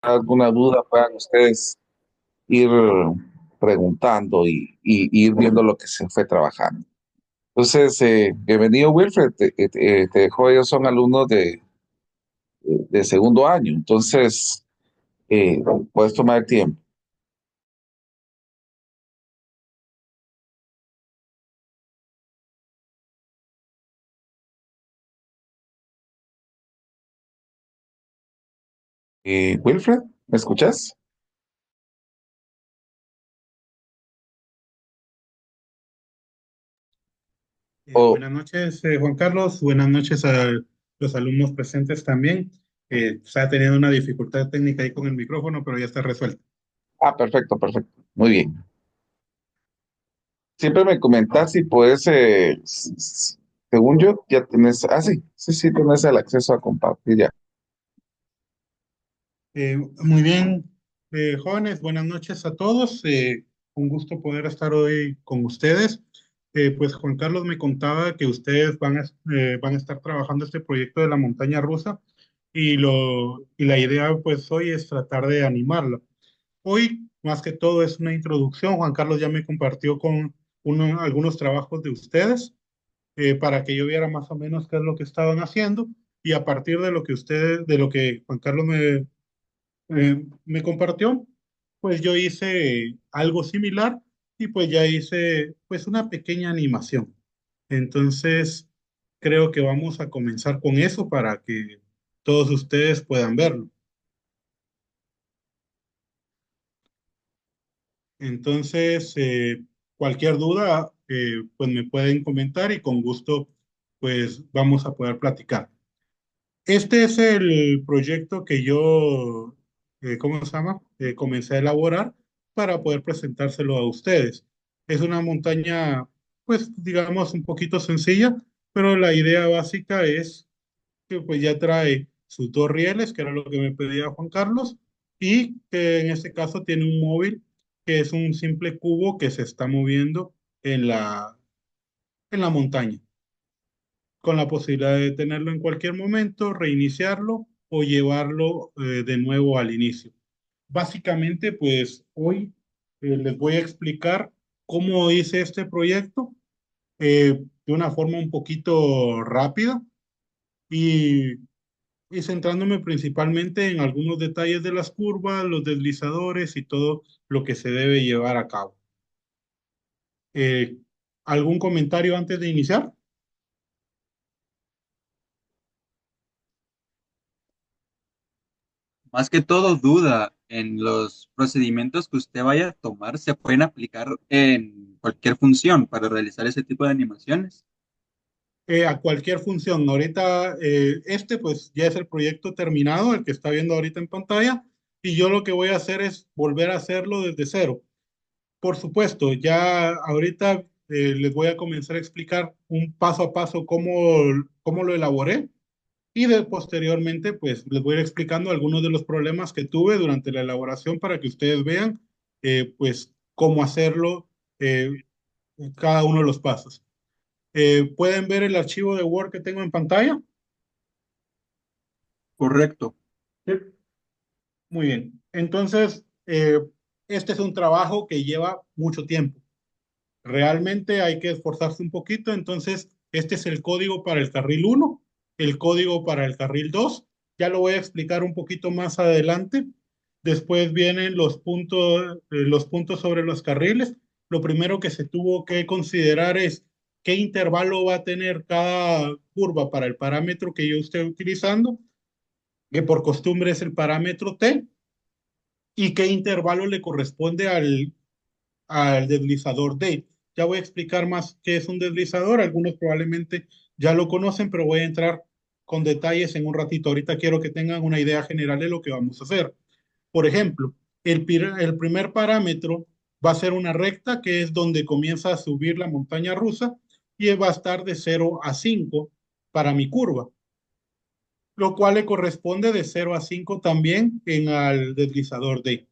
Alguna duda puedan ustedes ir preguntando y ir viendo lo que se fue trabajando. Entonces, bienvenido Wilfred, te dejo, ellos son alumnos de segundo año, entonces eh, puedes tomar el tiempo. Wilfred, ¿me escuchas? O, Buenas noches, Juan Carlos. Buenas noches a los alumnos presentes también. Se ha tenido una dificultad técnica ahí con el micrófono, pero ya está resuelto. perfecto, perfecto, muy bien. Siempre me comentas si puedes, según yo, ya tienes, sí, sí, sí, tienes el acceso a compartir ya. Muy bien, jóvenes, buenas noches a todos. Un gusto poder estar hoy con ustedes. Pues Juan Carlos me contaba que ustedes van a estar trabajando este proyecto de la montaña rusa y la idea pues hoy es tratar de animarla. Hoy, más que todo, es una introducción. Juan Carlos ya me compartió con algunos trabajos de ustedes para que yo viera más o menos qué es lo que estaban haciendo y a partir de lo que de lo que Juan Carlos me compartió, pues yo hice algo similar y pues ya hice pues una pequeña animación. Entonces, creo que vamos a comenzar con eso para que todos ustedes puedan verlo. Entonces, cualquier duda, pues me pueden comentar y con gusto, pues vamos a poder platicar. Este es el proyecto que yo, ¿cómo se llama? Comencé a elaborar para poder presentárselo a ustedes. Es una montaña, pues digamos, un poquito sencilla, pero la idea básica es que pues ya trae sus dos rieles, que era lo que me pedía Juan Carlos, y que en este caso tiene un móvil que es un simple cubo que se está moviendo en en la montaña, con la posibilidad de tenerlo en cualquier momento, reiniciarlo o llevarlo de nuevo al inicio. Básicamente, pues hoy les voy a explicar cómo hice este proyecto de una forma un poquito rápida y y centrándome principalmente en algunos detalles de las curvas, los deslizadores y todo lo que se debe llevar a cabo. Eh, ¿Algún comentario antes de iniciar? Más que todo, duda en los procedimientos que usted vaya a tomar, se pueden aplicar en cualquier función para realizar ese tipo de animaciones. A cualquier función. Ahorita, este pues ya es el proyecto terminado, el que está viendo ahorita en pantalla, y yo lo que voy a hacer es volver a hacerlo desde cero. Por supuesto, ya ahorita les voy a comenzar a explicar un paso a paso cómo lo elaboré y posteriormente, pues les voy a ir explicando algunos de los problemas que tuve durante la elaboración para que ustedes vean, pues, cómo hacerlo en cada uno de los pasos. ¿Pueden ver el archivo de Word que tengo en pantalla? Correcto. Sí. Muy bien. Entonces, este es un trabajo que lleva mucho tiempo. Realmente hay que esforzarse un poquito. Entonces, este es el código para el carril uno, el código para el carril 2. Ya lo voy a explicar un poquito más adelante. Después vienen los puntos sobre los carriles. Lo primero que se tuvo que considerar es qué intervalo va a tener cada curva para el parámetro que yo esté utilizando, que por costumbre es el parámetro T, y qué intervalo le corresponde al deslizador D. Ya voy a explicar más qué es un deslizador. Algunos probablemente ya lo conocen, pero voy a entrar con detalles en un ratito. Ahorita quiero que tengan una idea general de lo que vamos a hacer. Por ejemplo, el primer parámetro va a ser una recta, que es donde comienza a subir la montaña rusa, y va a estar de 0 a 5 para mi curva, lo cual le corresponde de 0 a 5 también en al deslizador D.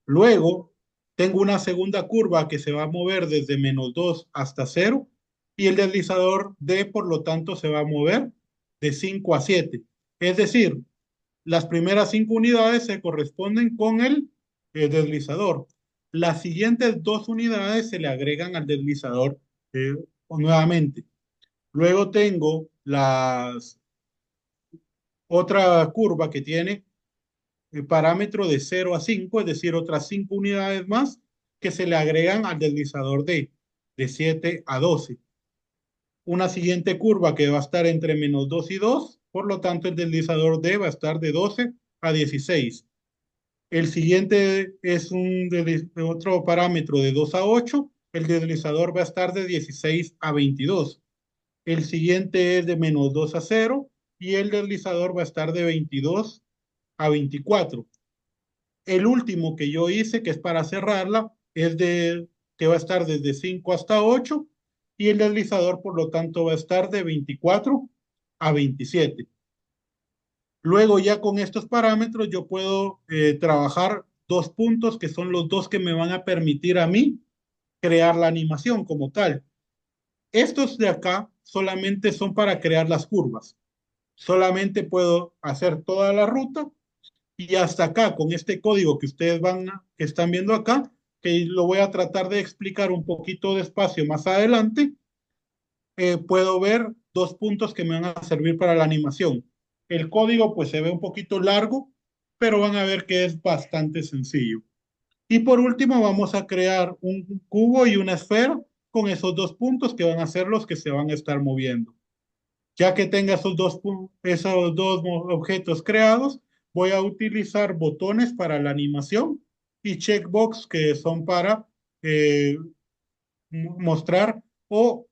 Luego, tengo una segunda curva que se va a mover desde -2 hasta 0 y el deslizador D, por lo tanto, se va a mover de 5 a 7. Es decir, Las primeras 5 unidades se corresponden con el deslizador. Las siguientes 2 unidades se le agregan al deslizador eh, nuevamente. Luego tengo otra curva que tiene el parámetro de 0 a 5, es decir, otras 5 unidades más que se le agregan al deslizador de 7 a 12. Una siguiente curva que va a estar entre -2 y 2, por lo tanto el deslizador D va a estar de 12 a 16. El siguiente es otro parámetro de 2 a 8, el deslizador va a estar de 16 a 22. El siguiente es de -2 a 0 y el deslizador va a estar de 22 a 24. El último que yo hice, que es para cerrarla, que va a estar desde 5 hasta 8 y el deslizador, por lo tanto, va a estar de 24 a 27. Luego ya con estos parámetros yo puedo trabajar 2 puntos que son los dos que me van a permitir a mí crear la animación como tal. Estos de acá solamente son para crear las curvas. Solamente puedo hacer toda la ruta y hasta acá, con este código que que están viendo acá, que lo voy a tratar de explicar un poquito despacio más adelante, puedo ver 2 puntos que me van a servir para la animación. El código pues se ve un poquito largo, pero van a ver que es bastante sencillo. Y por último vamos a crear un cubo y una esfera con esos 2 puntos que van a ser los que se van a estar moviendo. Ya que tenga esos dos objetos creados, voy a utilizar botones para la animación y checkbox que son para eh, mostrar u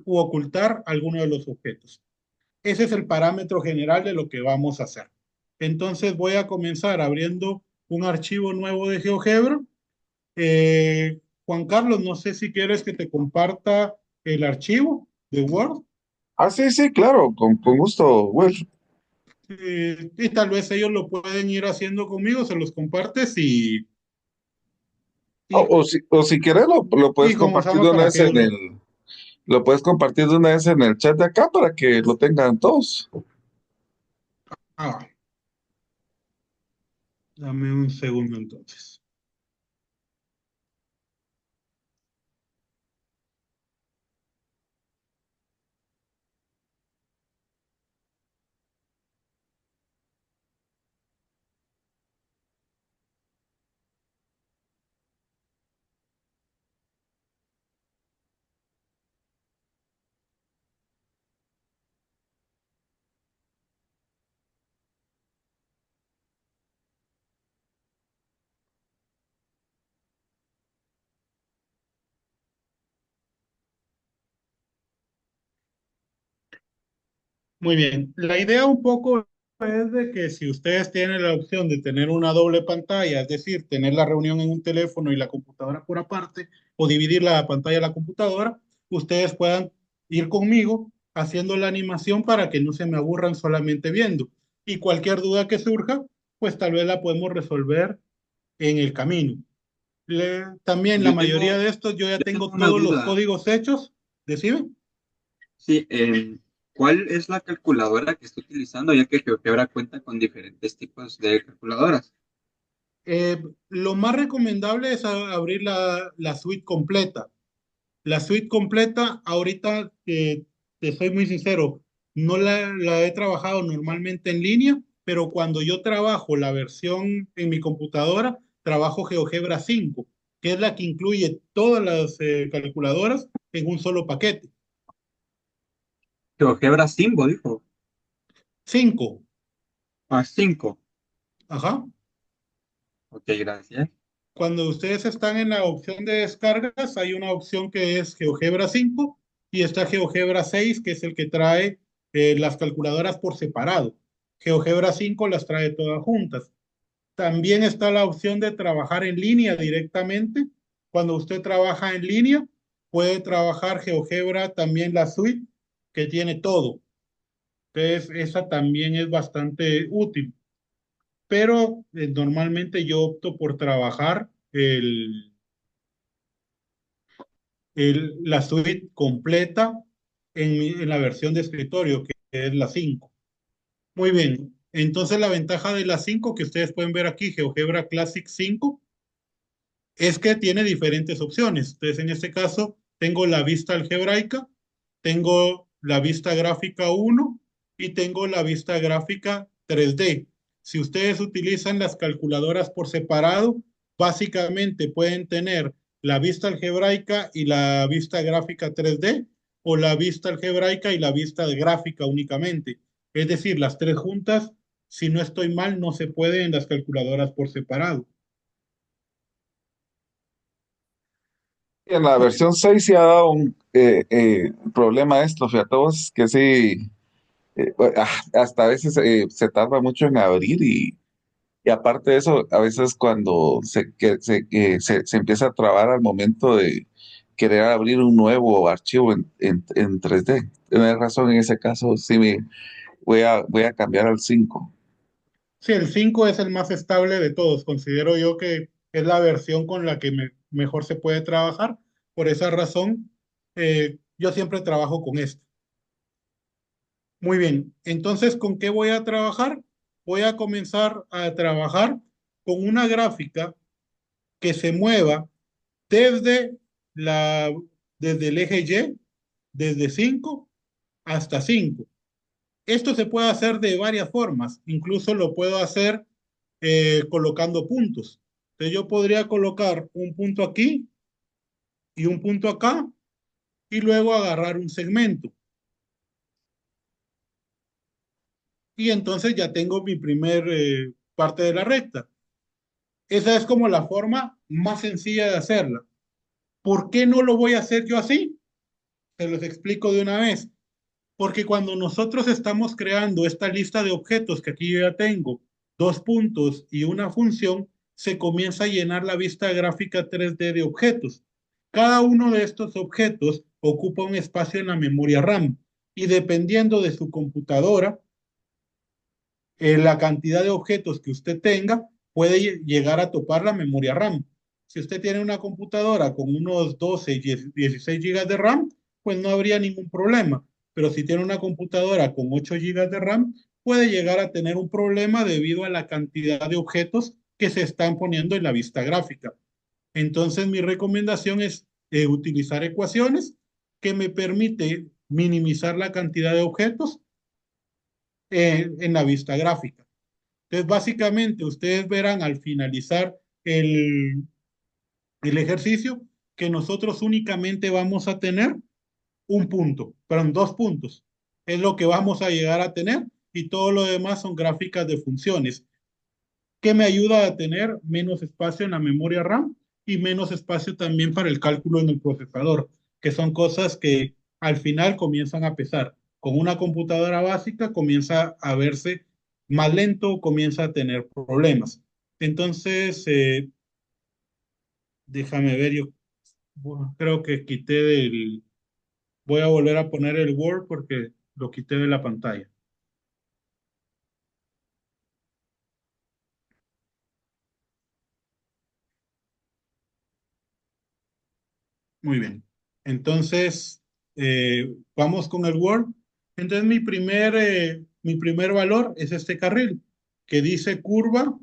ocultar alguno de los objetos. Ese es el parámetro general de lo que vamos a hacer. Entonces voy a comenzar abriendo un archivo nuevo de GeoGebra. Juan Carlos, no sé si quieres que te comparta el archivo de Word. Ah, sí, sí, claro, con gusto, Will. Y tal vez ellos lo pueden ir haciendo conmigo, se los compartes y, O si quieres lo puedes y compartir comenzamos de una para vez que ellos lo puedes compartir de una vez en el chat de acá para que lo tengan todos. Ah, dame un segundo entonces. Muy bien. La idea un poco es de que si ustedes tienen la opción de tener una doble pantalla, es decir, tener la reunión en un teléfono y la computadora por aparte, o dividir la pantalla de la computadora, ustedes puedan ir conmigo haciendo la animación para que no se me aburran solamente viendo. Y cualquier duda que surja, pues tal vez la podemos resolver en el camino. También la Yo mayoría tengo, de estos yo ya yo tengo tengo una todos los duda. códigos hechos. Decime. Sí, ¿cuál es la calculadora que está utilizando? Ya que GeoGebra cuenta con diferentes tipos de calculadoras. Lo más recomendable es abrir la suite completa. La suite completa, ahorita te soy muy sincero, no la he trabajado normalmente en línea, pero cuando yo trabajo la versión en mi computadora, trabajo GeoGebra 5, que es la que incluye todas las calculadoras en un solo paquete. GeoGebra Simbo, dijo. 5, Ah, 5. ajá. Ok, gracias. Cuando ustedes están en la opción de descargas, hay una opción que es GeoGebra 5 y está GeoGebra 6, que es el que trae las calculadoras por separado. GeoGebra 5 las trae todas juntas. También está la opción de trabajar en línea directamente. Cuando usted trabaja en línea, puede trabajar GeoGebra también la suite que tiene todo. Entonces, esa también es bastante útil. Pero normalmente yo opto por trabajar la suite completa en la versión de escritorio, que es la 5. Muy bien. Entonces la ventaja de la 5 que ustedes pueden ver aquí, GeoGebra Classic 5, es que tiene diferentes opciones. Entonces, en este caso, tengo la vista algebraica, tengo la vista gráfica 1 y tengo la vista gráfica 3D. Si ustedes utilizan las calculadoras por separado, básicamente pueden tener la vista algebraica y la vista gráfica 3D o la vista algebraica y la vista gráfica únicamente. Es decir, las tres juntas, si no estoy mal, no se puede en las calculadoras por separado. En la versión 6 sí ha dado un problema esto, fíjate vos, que sí, hasta a veces se tarda mucho en abrir y aparte de eso, a veces cuando se empieza a trabar al momento de querer abrir un nuevo archivo en 3D. Tienes razón, en ese caso sí voy a cambiar al 5. Sí, el 5 es el más estable de todos. Considero yo que es la versión con la que mejor se puede trabajar. Por esa razón, yo siempre trabajo con esto. Muy bien, entonces, ¿con qué voy a trabajar? Voy a comenzar a trabajar con una gráfica que se mueva desde, la, desde el eje Y, desde 5 hasta 5. Esto se puede hacer de varias formas, incluso lo puedo hacer colocando puntos. Entonces yo podría colocar un punto aquí y un punto acá y luego agarrar un segmento. Y entonces ya tengo mi primer parte de la recta. Esa es como la forma más sencilla de hacerla. ¿Por qué no lo voy a hacer yo así? Se los explico de una vez. Porque cuando nosotros estamos creando esta lista de objetos que aquí yo ya tengo, dos puntos y una función, se comienza a llenar la vista gráfica 3D de objetos. Cada uno de estos objetos ocupa un espacio en la memoria RAM y dependiendo de su computadora, la cantidad de objetos que usted tenga puede llegar a topar la memoria RAM. Si usted tiene una computadora con unos 12, 16 gigas de RAM, pues no habría ningún problema. Pero si tiene una computadora con 8 gigas de RAM, puede llegar a tener un problema debido a la cantidad de objetos que se están poniendo en la vista gráfica. Entonces, mi recomendación es utilizar ecuaciones que me permite minimizar la cantidad de objetos en la vista gráfica. Entonces, básicamente, ustedes verán al finalizar el ejercicio que nosotros únicamente vamos a tener un punto, perdón, dos puntos. Es lo que vamos a llegar a tener y todo lo demás son gráficas de funciones que me ayuda a tener menos espacio en la memoria RAM y menos espacio también para el cálculo en el procesador, que son cosas que al final comienzan a pesar. Con una computadora básica comienza a verse más lento, comienza a tener problemas. Entonces, déjame ver, yo bueno, creo que quité voy a volver a poner el Word porque lo quité de la pantalla. Muy bien. Entonces, vamos con el Word. Entonces, mi primer valor es este carril que dice curva.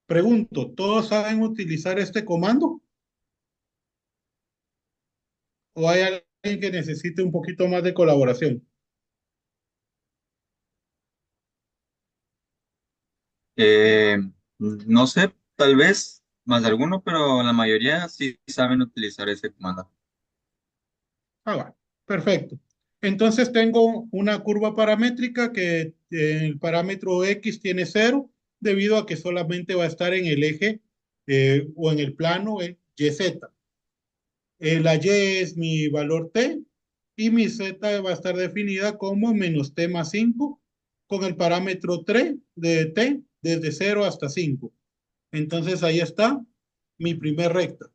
Pregunto, ¿todos saben utilizar este comando? ¿O hay alguien que necesite un poquito más de colaboración? Eh, no sé, tal vez más de alguno, pero la mayoría sí saben utilizar ese comando. Ah, va. Perfecto. Entonces, tengo una curva paramétrica que el parámetro X tiene cero debido a que solamente va a estar en el eje o en el plano YZ. La Y es mi valor T y mi Z va a estar definida como menos T más 5 con el parámetro 3 de T desde 0 hasta 5. Entonces ahí está mi primer recta.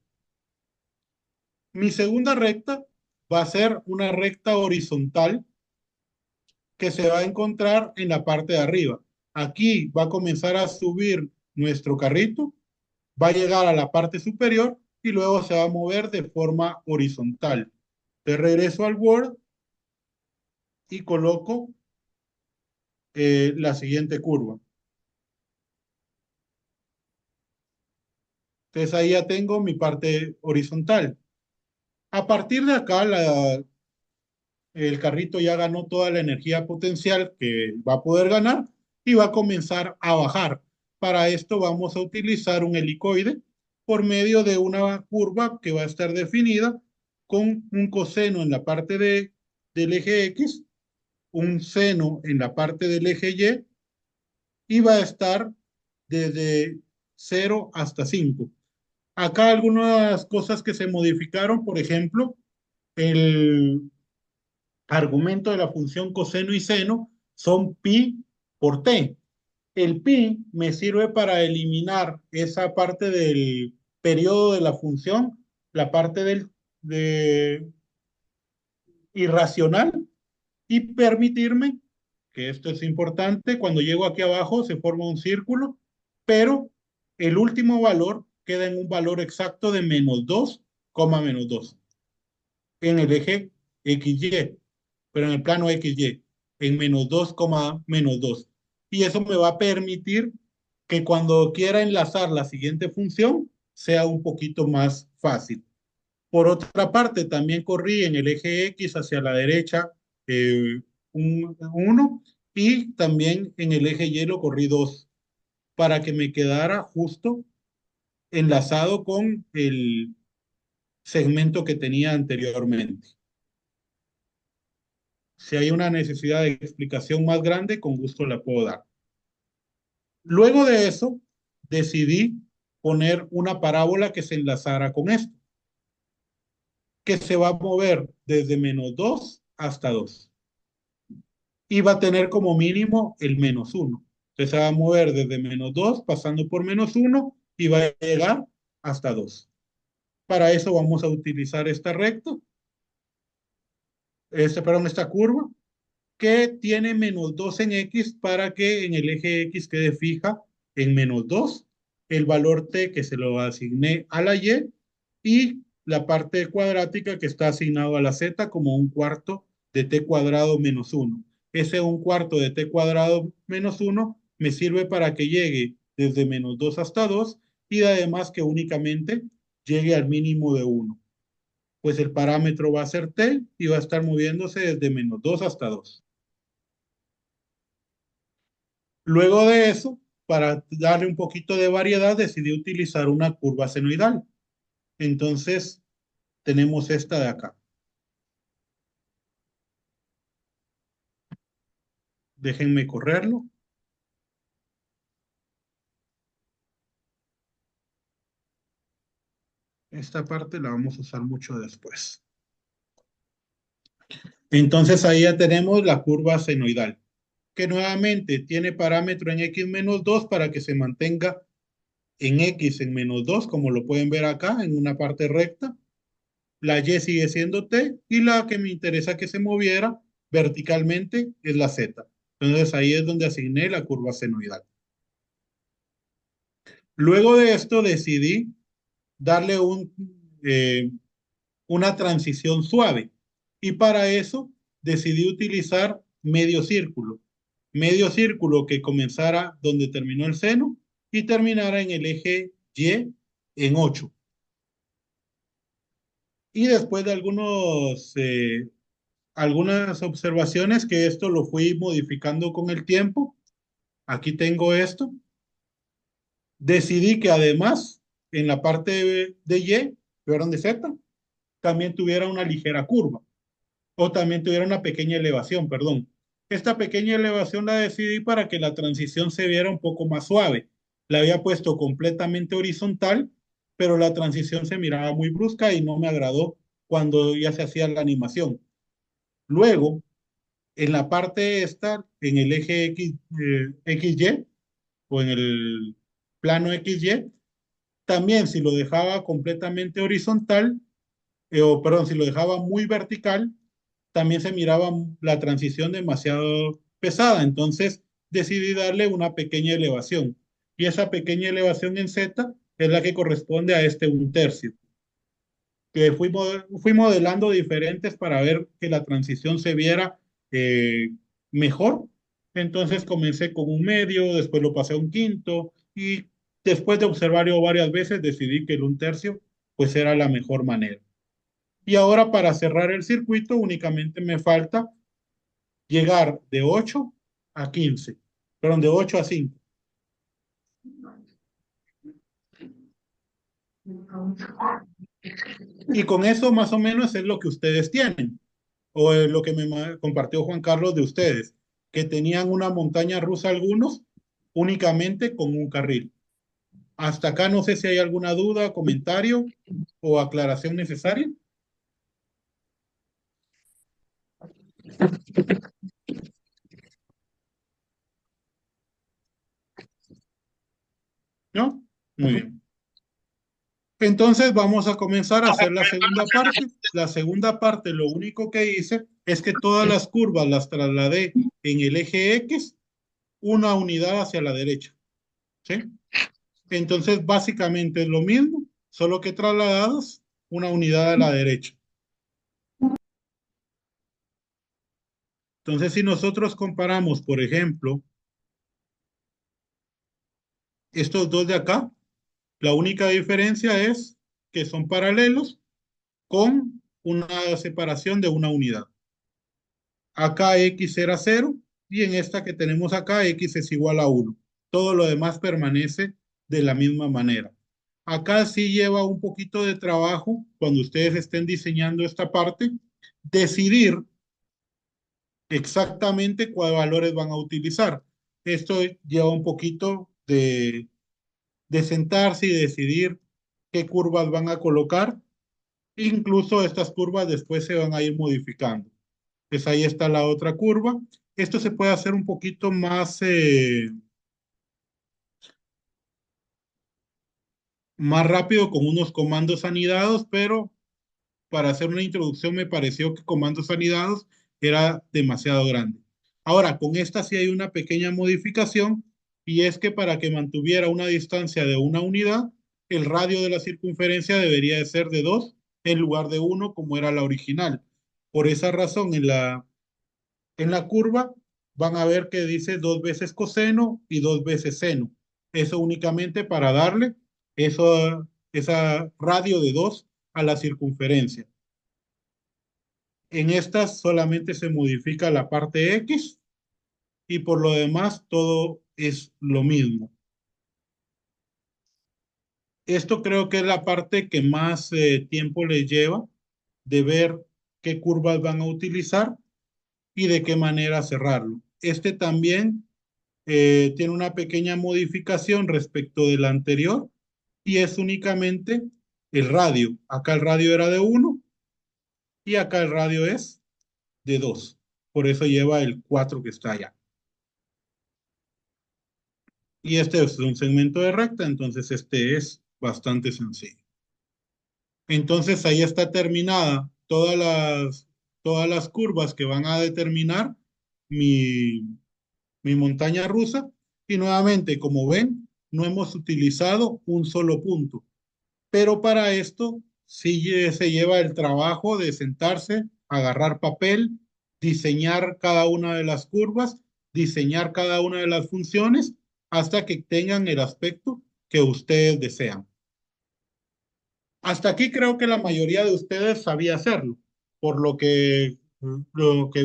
Mi segunda recta va a ser una recta horizontal que se va a encontrar en la parte de arriba. Aquí va a comenzar a subir nuestro carrito, va a llegar a la parte superior y luego se va a mover de forma horizontal. Te regreso al Word y coloco la siguiente curva. Entonces ahí ya tengo mi parte horizontal. A partir de acá, el carrito ya ganó toda la energía potencial que va a poder ganar y va a comenzar a bajar. Para esto vamos a utilizar un helicoide por medio de una curva que va a estar definida con un coseno en la parte del eje X, un seno en la parte del eje y va a estar desde 0 hasta 5. Acá algunas cosas que se modificaron, por ejemplo, el argumento de la función coseno y seno son pi por t. El pi me sirve para eliminar esa parte del periodo de la función, la parte de irracional, y permitirme, que esto es importante, cuando llego aquí abajo se forma un círculo, pero el último valor queda en un valor exacto de -2, -2 en el eje XY, pero en el plano XY, en -2, -2. Y eso me va a permitir que cuando quiera enlazar la siguiente función sea un poquito más fácil. Por otra parte, también corrí en el eje X hacia la derecha un 1 y también en el eje Y lo corrí 2 para que me quedara justo enlazado con el segmento que tenía anteriormente. Si hay una necesidad de explicación más grande, con gusto la puedo dar. Luego de eso, decidí poner una parábola que se enlazara con esto, que se va a mover desde -2 hasta 2. Y va a tener como mínimo el -1. Entonces se va a mover desde -2, pasando por -1 y va a llegar hasta 2. Para eso vamos a utilizar esta recta, perdón, esta curva, que tiene -2 en X para que en el eje X quede fija en -2 el valor T que se lo asigné a la y la parte cuadrática que está asignado a la Z como un cuarto de T cuadrado menos 1. Ese un cuarto de T cuadrado menos 1 me sirve para que llegue desde -2 hasta 2 y además que únicamente llegue al mínimo de 1. Pues el parámetro va a ser T y va a estar moviéndose desde -2 hasta 2. Luego de eso, para darle un poquito de variedad, decidí utilizar una curva senoidal. Entonces, tenemos esta de acá. Déjenme correrlo. Esta parte la vamos a usar mucho después. Entonces, ahí ya tenemos la curva senoidal, que nuevamente tiene parámetro en x-2 para que se mantenga en x en -2, como lo pueden ver acá, en una parte recta. La y sigue siendo t y la que me interesa que se moviera verticalmente es la z. Entonces ahí es donde asigné la curva senoidal. Luego de esto decidí darle una transición suave y para eso decidí utilizar medio círculo. Medio círculo que comenzara donde terminó el seno y terminara en el eje Y en 8. Y después de algunas observaciones que esto lo fui modificando con el tiempo. Aquí tengo esto. Decidí que además en la parte de Y, perdón, de Z, también tuviera una ligera curva o también tuviera una pequeña elevación, perdón. Esta pequeña elevación la decidí para que la transición se viera un poco más suave. La había puesto completamente horizontal, pero la transición se miraba muy brusca y no me agradó cuando ya se hacía la animación. Luego, en la parte esta, en el eje XY o en el plano XY, también si lo dejaba completamente horizontal, o perdón, si lo dejaba muy vertical, también se miraba la transición demasiado pesada. Entonces decidí darle una pequeña elevación. Y esa pequeña elevación en Z es la que corresponde a este 1/3 que fui modelando diferentes para ver que la transición se viera eh, mejor. Entonces comencé con un medio, después lo pasé a un quinto y después de observarlo varias veces decidí que el un tercio pues era la mejor manera. Y ahora para cerrar el circuito únicamente me falta llegar de 8 a 15, perdón, de 8 a 5. Y con eso más o menos es lo que ustedes tienen, o es lo que compartió Juan Carlos de ustedes, que tenían una montaña rusa algunos únicamente con un carril. Hasta acá no sé si hay alguna duda, comentario o aclaración necesaria. ¿No? Muy bien. Entonces vamos a comenzar a hacer la segunda parte. La segunda parte, lo único que hice es que todas las curvas las trasladé en el eje X, una unidad hacia la derecha. ¿Sí? Entonces básicamente es lo mismo, solo que trasladados una unidad a la derecha. Entonces si nosotros comparamos, por ejemplo, estos dos de acá, la única diferencia es que son paralelos con una separación de una unidad. Acá X era cero y en esta que tenemos acá X es igual a 1. Todo lo demás permanece de la misma manera. Acá sí lleva un poquito de trabajo cuando ustedes estén diseñando esta parte, decidir exactamente cuáles valores van a utilizar. Esto lleva un poquito de sentarse y decidir qué curvas van a colocar. Incluso estas curvas después se van a ir modificando. Pues ahí está la otra curva. Esto se puede hacer un poquito más rápido con unos comandos anidados, pero para hacer una introducción me pareció que comandos anidados era demasiado grande. Ahora, con esta sí hay una pequeña modificación y es que para que mantuviera una distancia de una unidad, el radio de la circunferencia debería de ser de 2 en lugar de 1 como era la original. Por esa razón, en la curva van a ver que dice 2 veces coseno y 2 veces seno. Eso únicamente para darle esa radio de 2 a la circunferencia. En estas solamente se modifica la parte X y por lo demás todo es lo mismo. Esto creo que es la parte que más tiempo les lleva de ver qué curvas van a utilizar y de qué manera cerrarlo. Este también tiene una pequeña modificación respecto del anterior y es únicamente el radio. Acá el radio era de 1 y acá el radio es de 2. Por eso lleva el 4 que está allá. Y este es un segmento de recta, entonces este es bastante sencillo. Entonces ahí está terminada todas las curvas que van a determinar mi, mi montaña rusa. Y nuevamente, como ven, no hemos utilizado un solo punto. Pero para esto sí se lleva el trabajo de sentarse, agarrar papel, diseñar cada una de las curvas, diseñar cada una de las funciones hasta que tengan el aspecto que ustedes desean. Hasta aquí creo que la mayoría de ustedes sabía hacerlo. Por lo que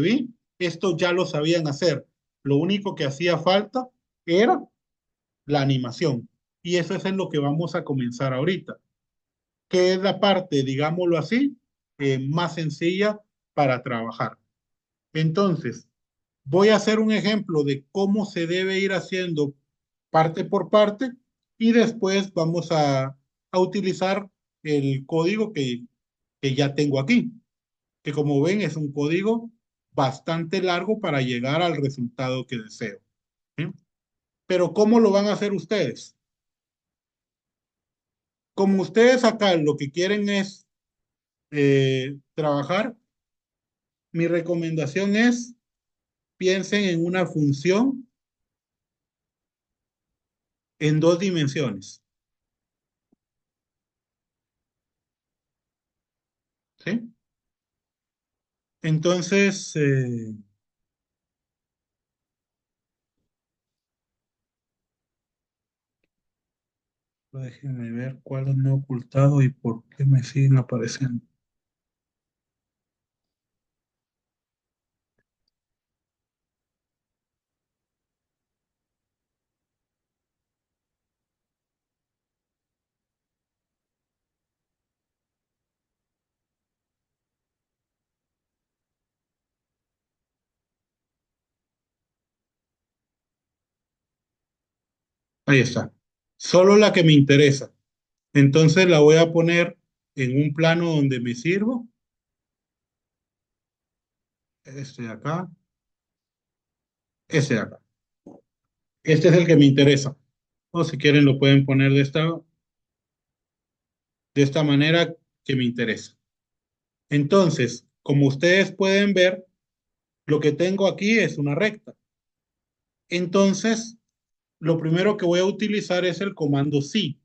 vi, esto ya lo sabían hacer. Lo único que hacía falta era la animación. Y eso es en lo que vamos a comenzar ahorita, que es la parte, digámoslo así, más sencilla para trabajar. Entonces, voy a hacer un ejemplo de cómo se debe ir haciendo parte por parte y después vamos a utilizar el código que ya tengo aquí, que como ven es un código bastante largo para llegar al resultado que deseo. ¿Sí? Pero ¿cómo lo van a hacer ustedes? Como ustedes acá lo que quieren es trabajar, mi recomendación es piensen en una función en 2 dimensiones. ¿Sí? Entonces, Déjenme ver cuáles me he ocultado y por qué me siguen apareciendo. Ahí está. Solo la que me interesa. Entonces la voy a poner en un plano donde me sirvo. Este de acá, este de acá. Este es el que me interesa. O si quieren lo pueden poner de esta manera que me interesa. Entonces, como ustedes pueden ver, lo que tengo aquí es una recta. Entonces, lo primero que voy a utilizar es el comando sí.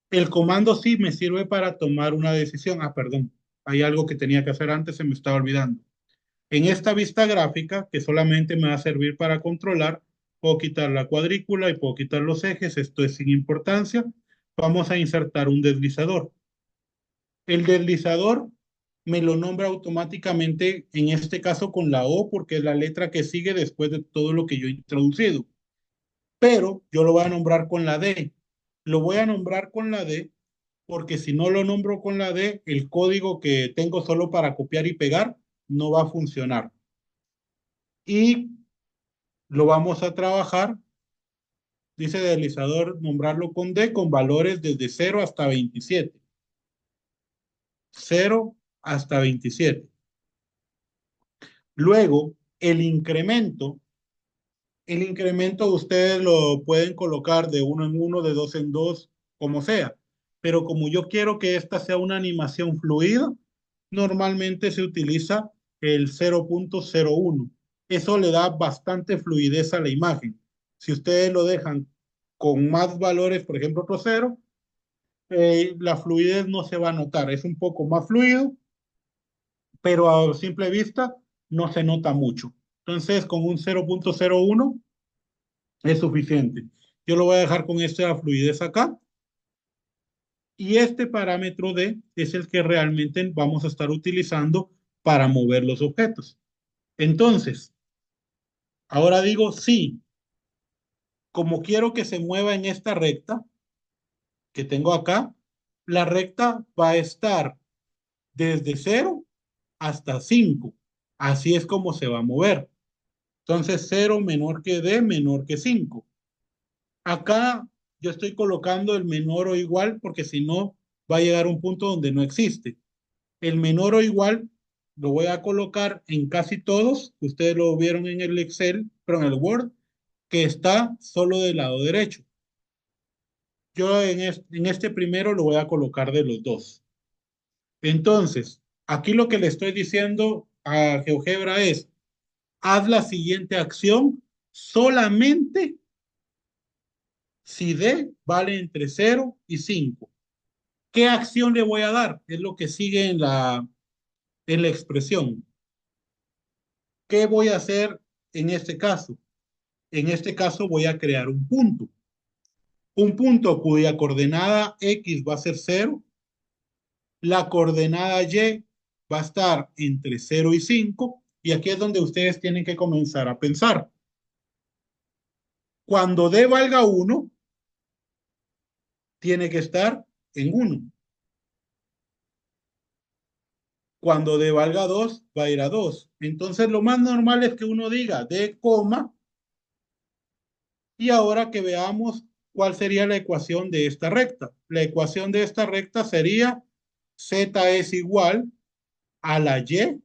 El comando sí me sirve para tomar una decisión. Ah, perdón, hay algo que tenía que hacer antes, se me estaba olvidando. En esta vista gráfica, que solamente me va a servir para controlar, puedo quitar la cuadrícula y puedo quitar los ejes, esto es sin importancia. Vamos a insertar un deslizador. El deslizador me lo nombra automáticamente, en este caso con la O, porque es la letra que sigue después de todo lo que yo he introducido. Pero yo lo voy a nombrar con la D. Lo voy a nombrar con la D porque si no lo nombro con la D, el código que tengo solo para copiar y pegar no va a funcionar. Y lo vamos a trabajar, dice deslizador, nombrarlo con D con valores desde 0 hasta 27. 0 hasta 27. Luego, el incremento ustedes lo pueden colocar de uno en uno, de dos en dos, como sea. Pero como yo quiero que esta sea una animación fluida, normalmente se utiliza el 0.01. Eso le da bastante fluidez a la imagen. Si ustedes lo dejan con más valores, por ejemplo, otro cero, la fluidez no se va a notar. Es un poco más fluido, pero a simple vista no se nota mucho. Entonces, con un 0.01 es suficiente. Yo lo voy a dejar con esta fluidez acá. Y este parámetro D es el que realmente vamos a estar utilizando para mover los objetos. Entonces, ahora digo sí, como quiero que se mueva en esta recta que tengo acá, la recta va a estar desde 0 hasta 5. Así es como se va a mover. Entonces, 0 menor que D menor que 5. Acá yo estoy colocando el menor o igual porque si no va a llegar a un punto donde no existe. El menor o igual lo voy a colocar en casi todos. Ustedes lo vieron en el Excel, pero en el Word, que está solo del lado derecho. Yo en este primero lo voy a colocar de los dos. Entonces, aquí lo que le estoy diciendo a GeoGebra es, haz la siguiente acción solamente si D vale entre 0 y 5. ¿Qué acción le voy a dar? Es lo que sigue en la expresión. ¿Qué voy a hacer en este caso? En este caso voy a crear un punto. Un punto cuya coordenada X va a ser 0. La coordenada Y va a estar entre 0 y 5. Y aquí es donde ustedes tienen que comenzar a pensar. Cuando D valga 1, tiene que estar en 1. Cuando D valga 2, va a ir a 2. Entonces, lo más normal es que uno diga D, y ahora que veamos cuál sería la ecuación de esta recta. La ecuación de esta recta sería z es igual a la y,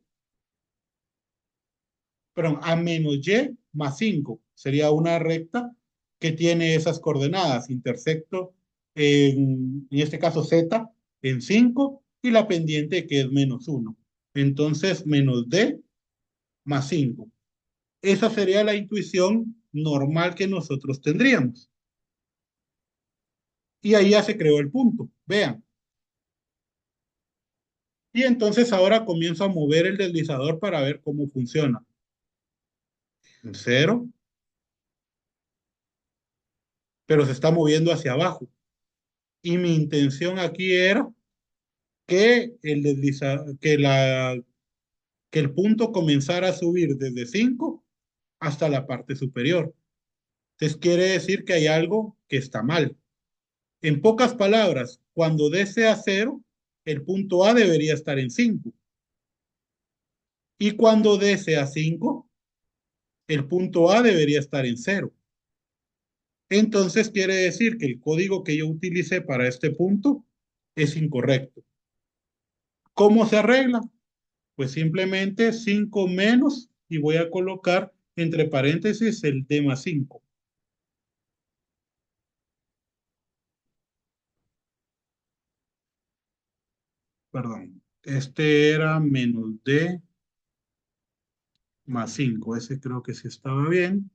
perdón, a menos y más 5. Sería una recta que tiene esas coordenadas, intersecto en este caso z en 5 y la pendiente que es menos 1. Entonces, menos d más 5. Esa sería la intuición normal que nosotros tendríamos. Y ahí ya se creó el punto. Vean. Y entonces ahora comienzo a mover el deslizador para ver cómo funciona. En 0, pero se está moviendo hacia abajo. Y mi intención aquí era que que el punto comenzara a subir desde 5 hasta la parte superior. Entonces quiere decir que hay algo que está mal. En pocas palabras, cuando D sea 0, el punto A debería estar en 5. Y cuando D sea 5, el punto A debería estar en 0. Entonces quiere decir que el código que yo utilicé para este punto es incorrecto. ¿Cómo se arregla? Pues simplemente 5 menos y voy a colocar entre paréntesis el D más 5. Perdón. Este era menos D más 5. Ese creo que sí estaba bien.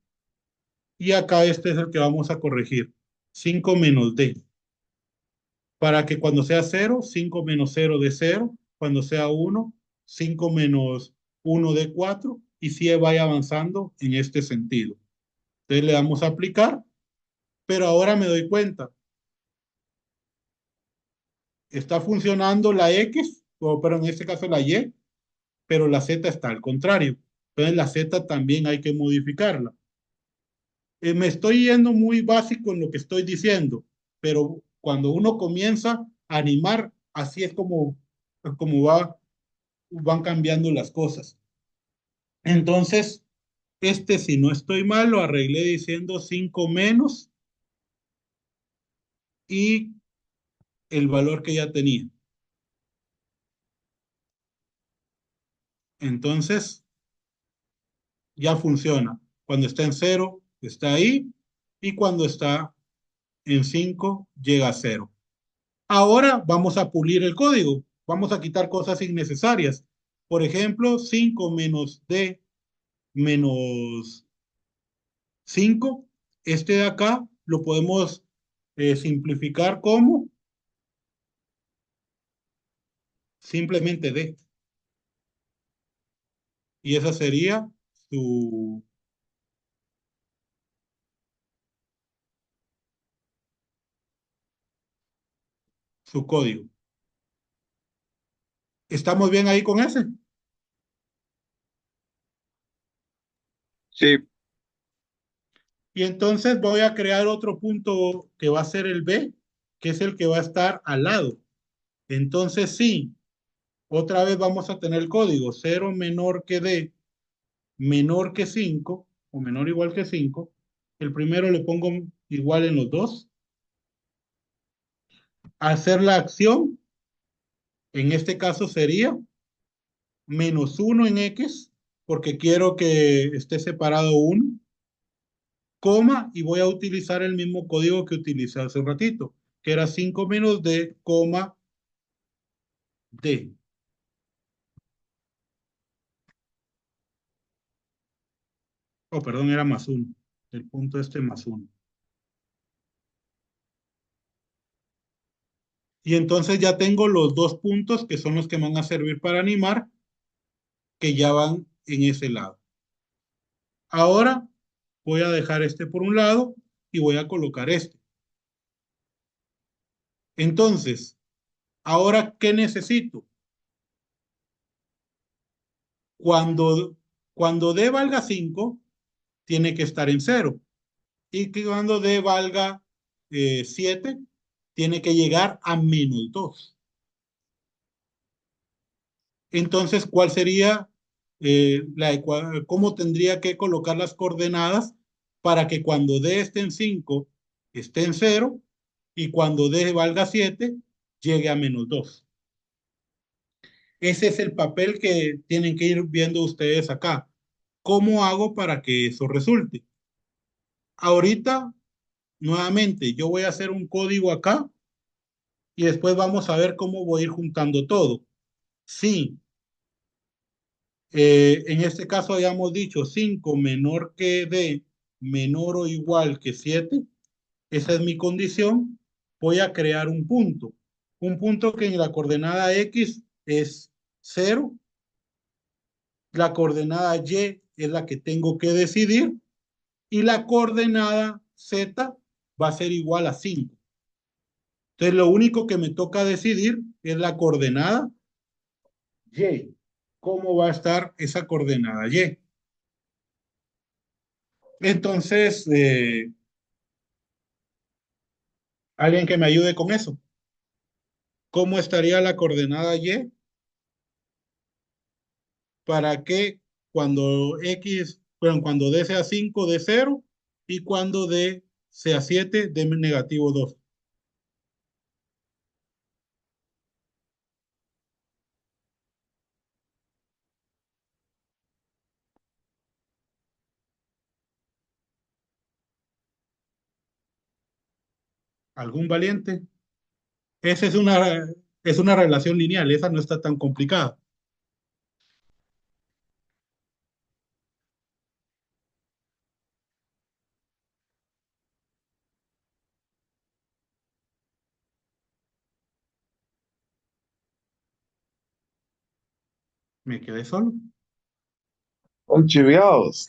Y acá este es el que vamos a corregir. 5 menos D. Para que cuando sea 0, 5 menos 0 de 0. Cuando sea 1, 5 menos 1 de 4. Y si vaya avanzando en este sentido. Entonces le damos a aplicar. Pero ahora me doy cuenta. Está funcionando la X, pero en este caso la Y, pero la Z está al contrario. Entonces la Z también hay que modificarla. Me estoy yendo muy básico en lo que estoy diciendo, pero cuando uno comienza a animar, así es como van cambiando las cosas. Entonces, si no estoy mal, lo arreglé diciendo 5 menos y el valor que ya tenía. Entonces, ya funciona. Cuando está en 0, está ahí, y cuando está en 5 llega a 0. Ahora vamos a pulir el código. Vamos a quitar cosas innecesarias. Por ejemplo, 5 menos D menos 5. Este de acá lo podemos simplificar como simplemente D. Y esa sería su, su código. ¿Estamos bien ahí con ese? Sí, Y entonces voy a crear otro punto que va a ser el B, que es el que va a estar al lado. Entonces sí, otra vez vamos a tener el código 0 menor que D, menor que 5 o menor o igual que 5. El primero le pongo igual en los dos. Hacer la acción, en este caso sería menos 1 en X, porque quiero que esté separado 1, coma, y voy a utilizar el mismo código que utilicé hace un ratito, que era 5 menos D, coma, D. Oh, perdón, era más 1. El punto más 1. Y entonces ya tengo los dos puntos que son los que van a servir para animar, que ya van en ese lado. Ahora voy a dejar este por un lado y voy a colocar este. Entonces, ahora, ¿qué necesito? Cuando, cuando D valga 5, tiene que estar en 0. Y que cuando D valga 7, tiene que llegar a menos 2. Entonces, ¿cuál sería cómo tendría que colocar las coordenadas para que cuando D esté en 5 esté en 0 y cuando D valga 7 llegue a menos 2? Ese es el papel que tienen que ir viendo ustedes acá. ¿Cómo hago para que eso resulte? Ahorita, nuevamente, yo voy a hacer un código acá y después vamos a ver cómo voy a ir juntando todo. Sí, en este caso habíamos dicho 5 menor que D, menor o igual que 7. Esa es mi condición. Voy a crear un punto. Un punto que en la coordenada X es 0. La coordenada Y es la que tengo que decidir. Y la coordenada Z va a ser igual a 5. Entonces, lo único que me toca decidir es la coordenada Y. ¿Cómo va a estar esa coordenada Y? Entonces, alguien que me ayude con eso. ¿Cómo estaría la coordenada Y para que cuando X, bueno, cuando D sea 5 dé 0 y cuando D sea 7 dé negativo 2? ¿Algún valiente? Esa es una relación lineal, esa no está tan complicada. Me quedé solo. Son chiviados.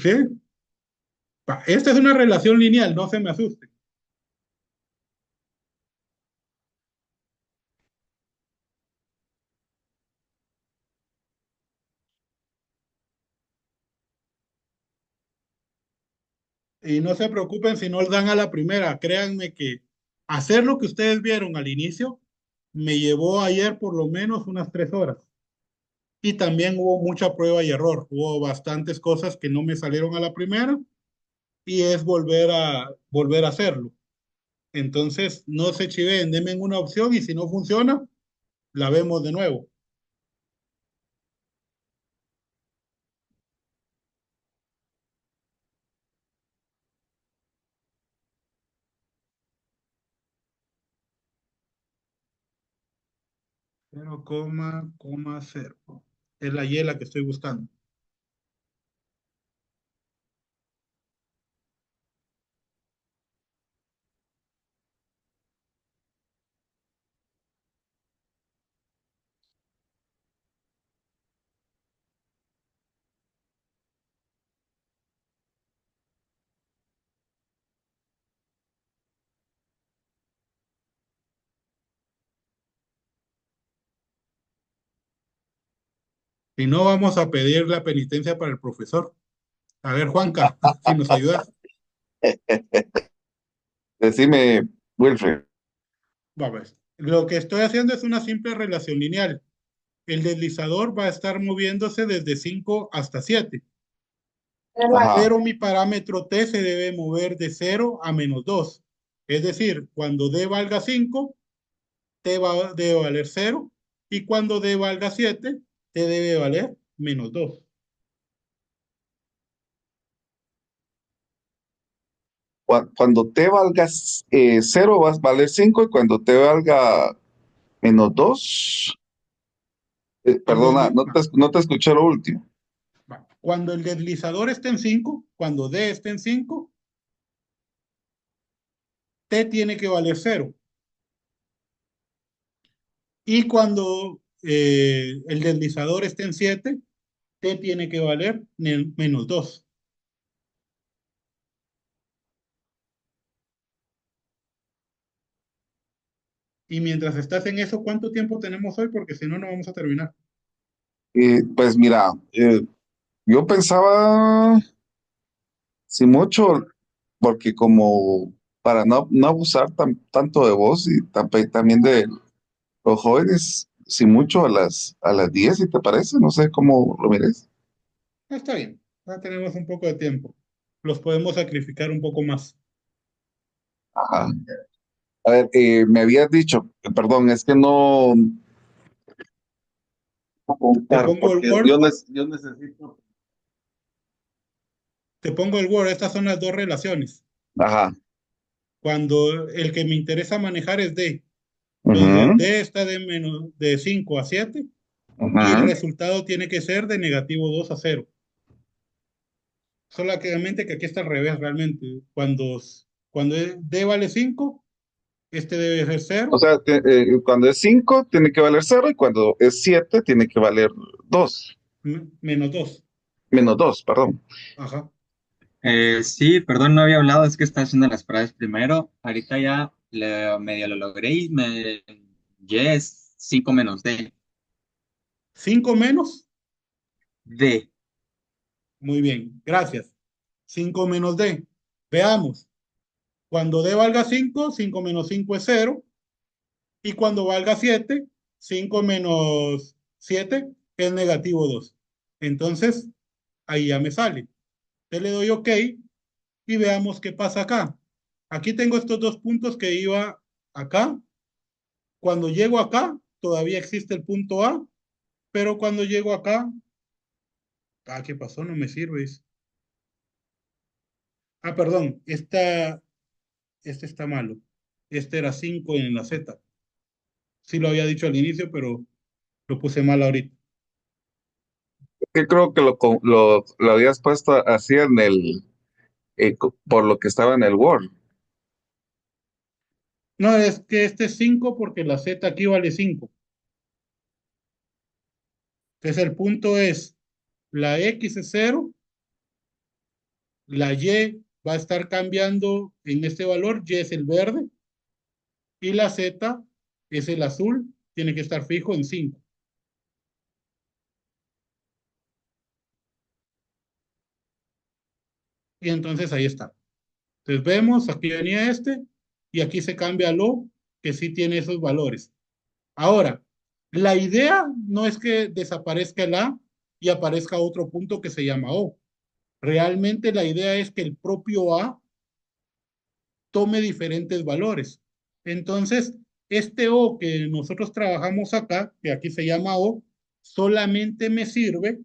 ¿Sí? Esta es una relación lineal, no se me asuste. Y no se preocupen si no dan a la primera. Créanme que hacer lo que ustedes vieron al inicio me llevó ayer por lo menos unas 3 horas. Y también hubo mucha prueba y error. Hubo bastantes cosas que no me salieron a la primera y es volver a hacerlo. Entonces, no se chiveen, denme una opción y si no funciona, la vemos de nuevo. Cero coma cero. Es la Y la que estoy buscando. Si no, vamos a pedir la penitencia para el profesor. A ver, Juanca, si nos ayudas. Decime, Wilfred. Vamos. Lo que estoy haciendo es una simple relación lineal. El deslizador va a estar moviéndose desde 5 hasta 7, Ajá. pero mi parámetro T se debe mover de 0 a -2. Es decir, cuando D valga 5, debe valer 0, y cuando D valga 7, T debe valer -2. Cuando t valga 0 vas a valer 5 y cuando t valga -2, Cuando perdona, no te escuché lo último. cuando el deslizador esté en 5, cuando D esté en 5, T tiene que valer 0. Y cuando el deslizador esté en 7, T tiene que valer -2. Y mientras estás en eso, ¿cuánto tiempo tenemos hoy? Porque si no, no vamos a terminar. Pues mira, yo pensaba, si mucho, porque como para no abusar tanto de vos y también de los jóvenes, si mucho a las 10, si te parece, no sé cómo lo mires. Está bien, ya tenemos un poco de tiempo. Los podemos sacrificar un poco más. Ajá. A ver, me habías dicho, perdón, es que no Te contar, pongo el porque Word, yo necesito. te pongo el Word. Estas son las dos relaciones. Ajá. Cuando el que me interesa manejar es D. Entonces, Ujú, D está de 5 a 7 y el ujú. resultado tiene que ser de -2 a 0. Solamente que aquí está al revés realmente. Cuando D vale 5, este debe ser O 0, sea, cuando es 5 tiene que valer 0 y cuando es 7 tiene que valer 2 -2. -2, perdón. Ajá. Sí, perdón, no había hablado, es que estaba haciendo las pruebas primero. Ahorita ya Medio lo logré y Y es 5 menos D. 5 menos. D. Muy bien, gracias. 5 menos D. Veamos. Cuando D valga 5, 5 menos 5 es 0. Y cuando valga 7, 5 menos 7 es negativo 2. Entonces, ahí ya me sale. Te le doy OK y veamos qué pasa acá. Aquí tengo estos dos puntos que iba acá. Cuando llego acá, todavía existe el punto A, pero cuando llego acá, ¿qué pasó? No me sirve. Perdón, este está malo. Este era 5 en la Z. Sí lo había dicho al inicio, pero lo puse mal ahorita. Que creo que lo habías puesto así en por lo que estaba en el Word. No, es que este es 5 porque la Z aquí vale 5. Entonces el punto es, la X es 0, la Y va a estar cambiando en este valor, Y es el verde, y la Z es el azul, tiene que estar fijo en 5. Y entonces ahí está. Entonces vemos, aquí venía este, y aquí se cambia lo que sí tiene esos valores. Ahora, la idea no es que desaparezca el A y aparezca otro punto que se llama O. Realmente la idea es que el propio A tome diferentes valores. Entonces, este O que nosotros trabajamos acá, que aquí se llama O, solamente me sirve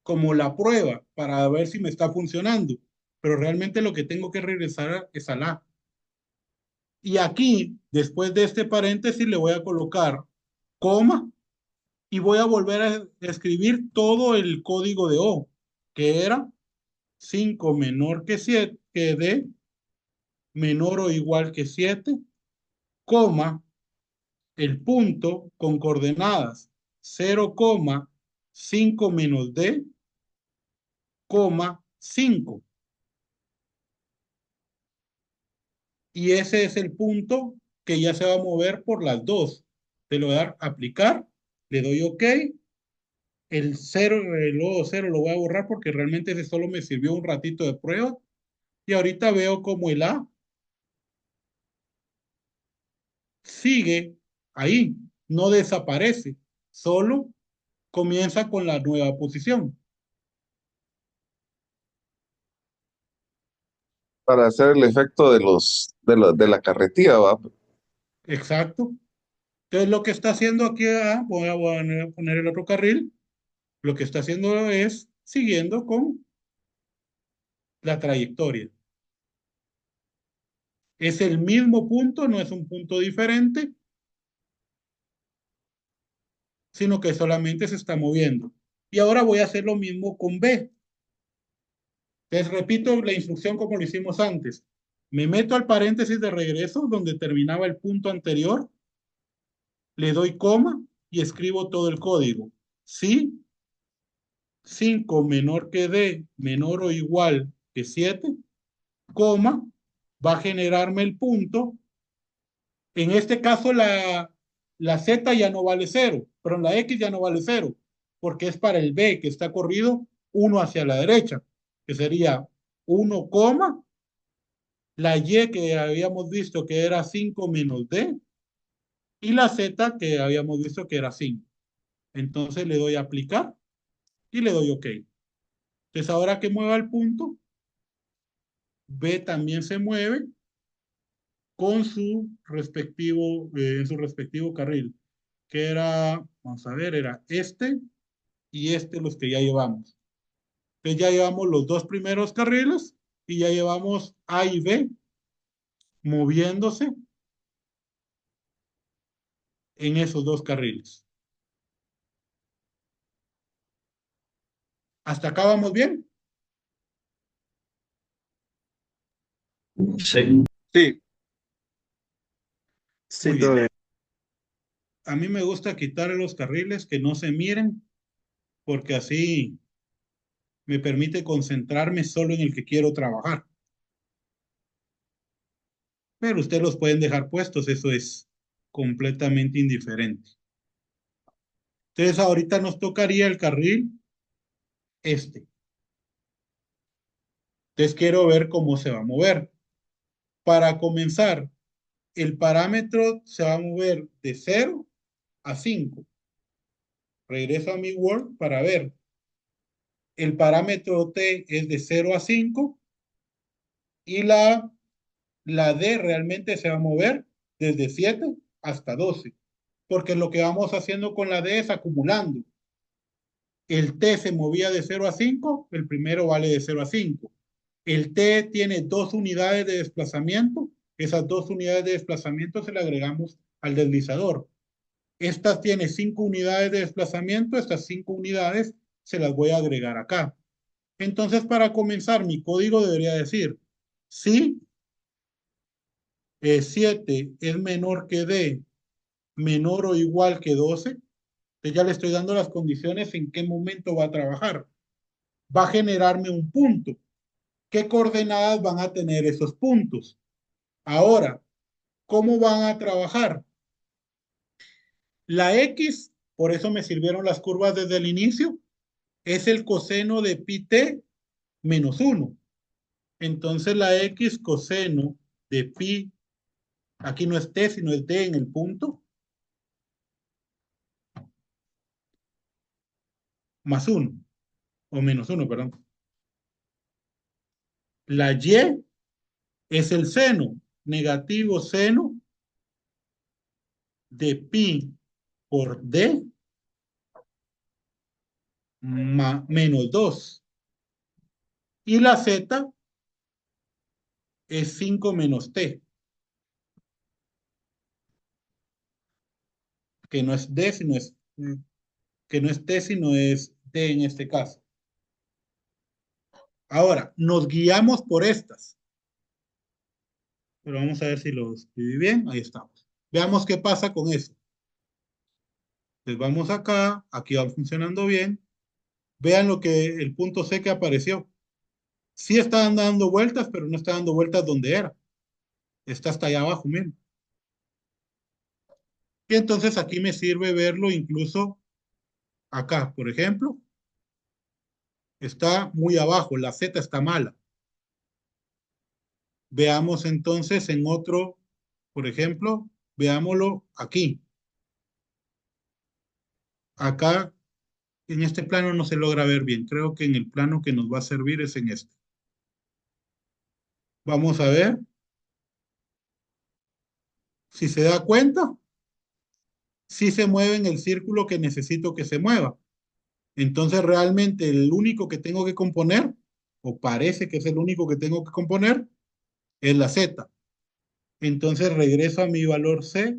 como la prueba para ver si me está funcionando. Pero realmente lo que tengo que regresar es al A. Y aquí, después de este paréntesis, le voy a colocar coma y voy a volver a escribir todo el código de O, que era 5 menor que 7, que D menor o igual que 7, coma, el punto con coordenadas 0,5 menos D, coma 5. Y ese es el punto que ya se va a mover por las dos. Te lo voy a dar aplicar, le doy OK. El 0, el lodo 0 lo voy a borrar porque realmente ese solo me sirvió un ratito de prueba. Y ahorita veo como el A sigue ahí, no desaparece, solo comienza con la nueva posición. Para hacer el efecto de la carretilla, ¿va? Exacto. Entonces lo que está haciendo aquí, voy a poner el otro carril, lo que está haciendo es siguiendo con la trayectoria. Es el mismo punto, no es un punto diferente, sino que solamente se está moviendo. Y ahora voy a hacer lo mismo con B. Les repito la instrucción como lo hicimos antes. Me meto al paréntesis de regreso donde terminaba el punto anterior, le doy coma y escribo todo el código. Si 5 menor que D, menor o igual que 7, coma, va a generarme el punto. En este caso la Z ya no vale 0, pero la X ya no vale 0, porque es para el B que está corrido 1 hacia la derecha, que sería 1, la Y que habíamos visto que era 5 menos D y la Z que habíamos visto que era 5. Entonces le doy a aplicar y le doy OK. Entonces ahora que mueva el punto, B también se mueve con en su respectivo carril, que era, vamos a ver, era este y este los que ya llevamos. Entonces ya llevamos los dos primeros carriles y ya llevamos A y B moviéndose en esos dos carriles. ¿Hasta acá vamos bien? Sí, Sí, Muy sí, todo bien. bien. A mí me gusta quitar los carriles que no se miren porque así me permite concentrarme solo en el que quiero trabajar. pero ustedes los pueden dejar puestos, eso es completamente indiferente. Entonces ahorita nos tocaría el carril este. Entonces quiero ver cómo se va a mover. Para comenzar, el parámetro se va a mover de 0 a 5. Regreso a mi Word para ver. El parámetro T es de 0 a 5 y la D realmente se va a mover desde 7 hasta 12, porque lo que vamos haciendo con la D es acumulando. El T se movía de 0 a 5, el primero vale de 0 a 5. El T tiene 2 unidades de desplazamiento, esas 2 unidades de desplazamiento se le agregamos al deslizador. Esta tiene 5 unidades de desplazamiento, estas 5 unidades se las voy a agregar acá. Entonces, para comenzar, mi código debería decir, si 7 es menor que D, menor o igual que 12, entonces ya le estoy dando las condiciones en qué momento va a trabajar. Va a generarme un punto. ¿Qué coordenadas van a tener esos puntos? Ahora, ¿cómo van a trabajar? La X, por eso me sirvieron las curvas desde el inicio, es el coseno de pi t menos 1. Entonces la X coseno de pi, aquí no es t, sino es d en el punto, más 1, o menos 1, perdón. La Y es el seno, negativo seno de pi por d menos 2. Y la Z es 5 menos t, que no es d, sino es, que no es t, sino es t en este caso. Ahora, nos guiamos por estas. Pero vamos a ver si lo escribí bien. Ahí estamos. Veamos qué pasa con eso. Entonces vamos acá, aquí va funcionando bien. Vean lo que el punto C que apareció. Sí está dando vueltas, pero no está dando vueltas donde era. Está hasta allá abajo, miren. Y entonces aquí me sirve verlo incluso acá, por ejemplo. Está muy abajo, la Z está mala. Veamos entonces en otro, por ejemplo, veámoslo aquí. Acá, en este plano no se logra ver bien. Creo que en el plano que nos va a servir es en este. Vamos a ver si se da cuenta, si se mueve en el círculo que necesito que se mueva. Entonces realmente el único que tengo que componer, o parece que es el único que tengo que componer, es la Z. Entonces regreso a mi valor C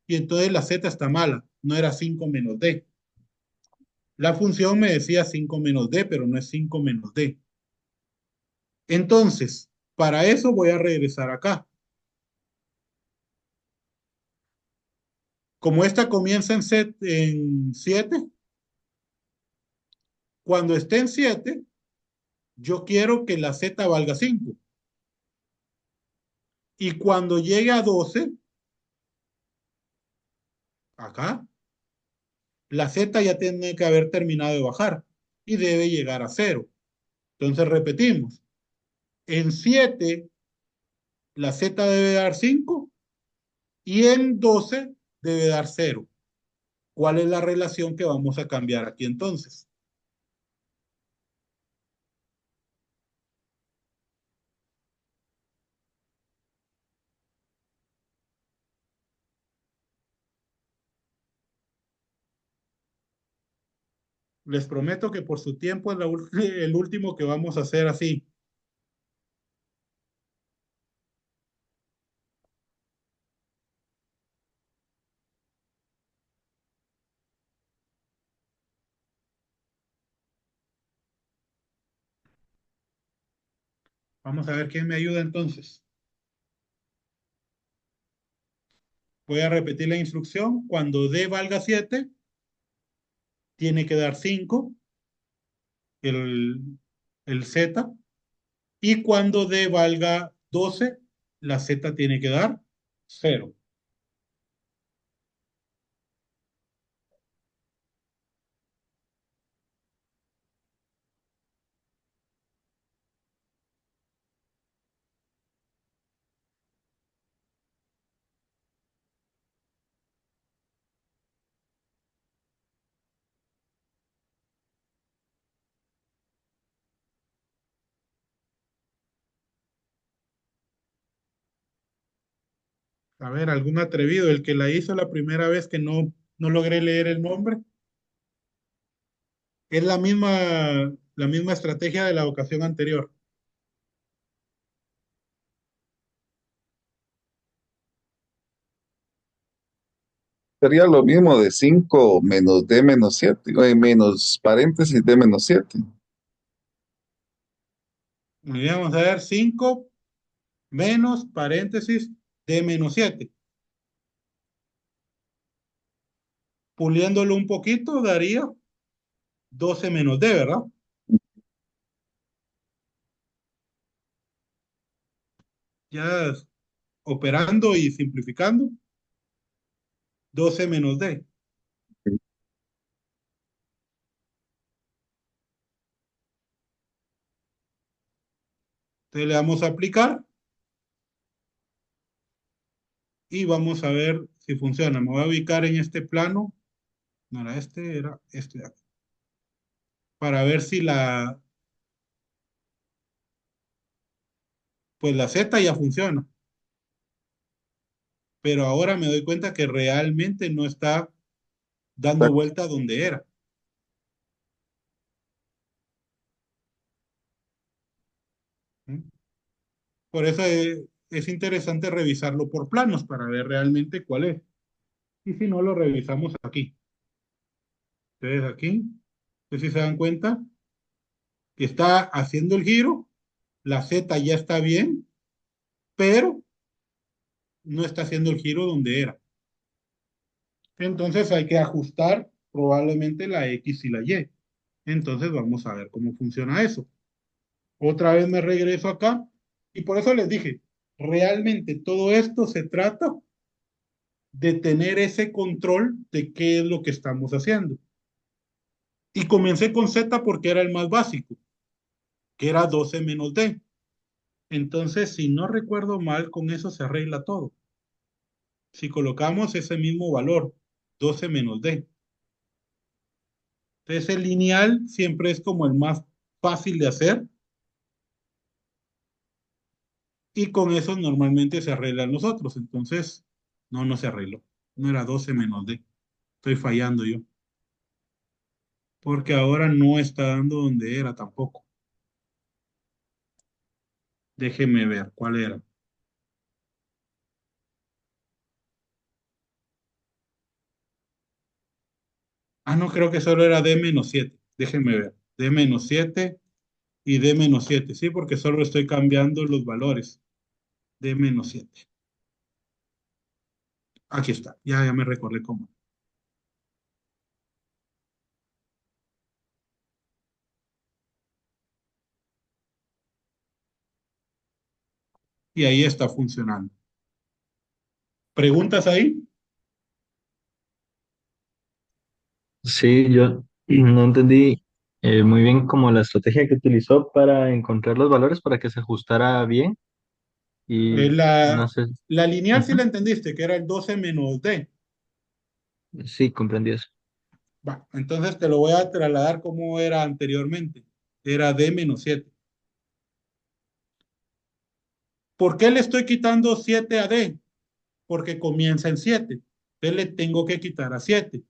y entonces la Z está mala, no era 5 menos D. La función me decía 5 menos D, pero no es 5 menos D. Entonces, para eso voy a regresar acá. Como esta comienza en 7, cuando esté en 7, yo quiero que la Z valga 5. Y cuando llegue a 12, acá, la Z ya tiene que haber terminado de bajar y debe llegar a 0. Entonces repetimos. En 7 la Z debe dar 5 y en 12 debe dar 0. ¿Cuál es la relación que vamos a cambiar aquí entonces? Les prometo que por su tiempo es el último que vamos a hacer así. Vamos a ver quién me ayuda entonces. Voy a repetir la instrucción. Cuando D valga 7, tiene que dar 5, el, el Z. Y cuando D valga 12, la Z tiene que dar 0. A ver, algún atrevido, el que la hizo la primera vez que no logré leer el nombre. Es la misma estrategia de la ocasión anterior. Sería lo mismo de 5 menos D menos 7, menos paréntesis D menos 7. Muy bien, vamos a ver 5 menos paréntesis de menos 7. Puliéndolo un poquito daría 12 menos D, ¿verdad? Ya operando y simplificando, 12 menos D. Entonces le damos a aplicar y vamos a ver si funciona. Me voy a ubicar en este plano. No era este, era este de aquí. Para ver si pues la Z ya funciona. Pero ahora me doy cuenta que realmente no está dando vuelta donde era. ¿Mm? Por eso es interesante revisarlo por planos para ver realmente cuál es. Y si no, lo revisamos aquí. Ustedes aquí, pues si se dan cuenta, que está haciendo el giro, la Z ya está bien, pero no está haciendo el giro donde era. Entonces hay que ajustar probablemente la X y la Y. Entonces vamos a ver cómo funciona eso. Otra vez me regreso acá y por eso les dije, realmente todo esto se trata de tener ese control de qué es lo que estamos haciendo. Y comencé con Z porque era el más básico, que era 12 menos D. Entonces, si no recuerdo mal, con eso se arregla todo. Si colocamos ese mismo valor, 12 menos D. Entonces, el lineal siempre es como el más fácil de hacer y con eso normalmente se arreglan los otros. Entonces, no se arregló. No era 12 menos D. Estoy fallando yo. Porque ahora no está dando donde era tampoco. Déjeme ver cuál era. Ah, no, creo que solo era D menos 7. Déjenme ver. D menos 7 y D menos 7. Sí, porque solo estoy cambiando los valores. D menos 7. Aquí está. Ya me recordé cómo. Y ahí está funcionando. ¿Preguntas ahí? Sí, yo no entendí muy bien como la estrategia que utilizó para encontrar los valores para que se ajustara bien Eh, y no la, sé. la lineal sí Ujú. la entendiste, que era el 12 menos D. Sí, comprendí eso. Va, entonces te lo voy a trasladar como era anteriormente. Era D menos 7. ¿Por qué le estoy quitando 7 a D? Porque comienza en 7. Entonces le tengo que quitar a 7.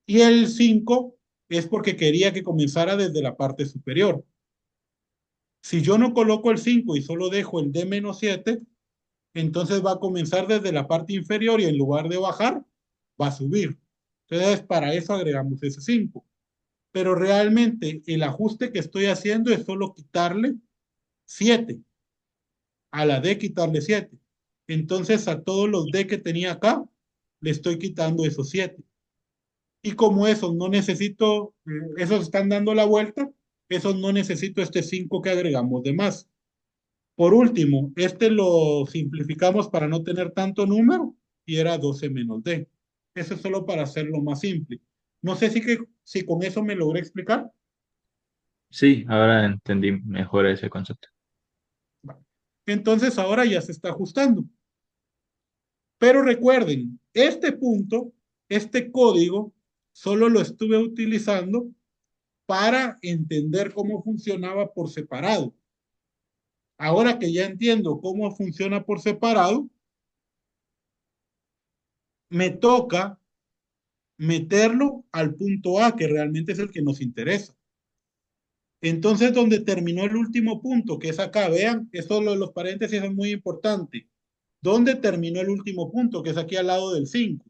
Y el 5 es porque quería que comenzara desde la parte superior. Si yo no coloco el 5 y solo dejo el D menos 7, entonces va a comenzar desde la parte inferior y en lugar de bajar, va a subir. Entonces, para eso agregamos ese 5. Pero realmente el ajuste que estoy haciendo es solo quitarle 7. A la D quitarle 7. Entonces, a todos los D que tenía acá, le estoy quitando esos 7. Y como esos no necesito, esos están dando la vuelta, esos no necesito este 5 que agregamos de más. Por último, este lo simplificamos para no tener tanto número y era 12 menos d. Eso es solo para hacerlo más simple. No sé si con eso me logré explicar. Sí, ahora entendí mejor ese concepto. Entonces ahora ya se está ajustando. Pero recuerden, este punto, este código, solo lo estuve utilizando para entender cómo funcionaba por separado. Ahora que ya entiendo cómo funciona por separado, me toca meterlo al punto A, que realmente es el que nos interesa. Entonces, donde terminó el último punto, que es acá, vean, eso lo de los paréntesis es muy importante. ¿Dónde terminó el último punto, que es aquí al lado del 5?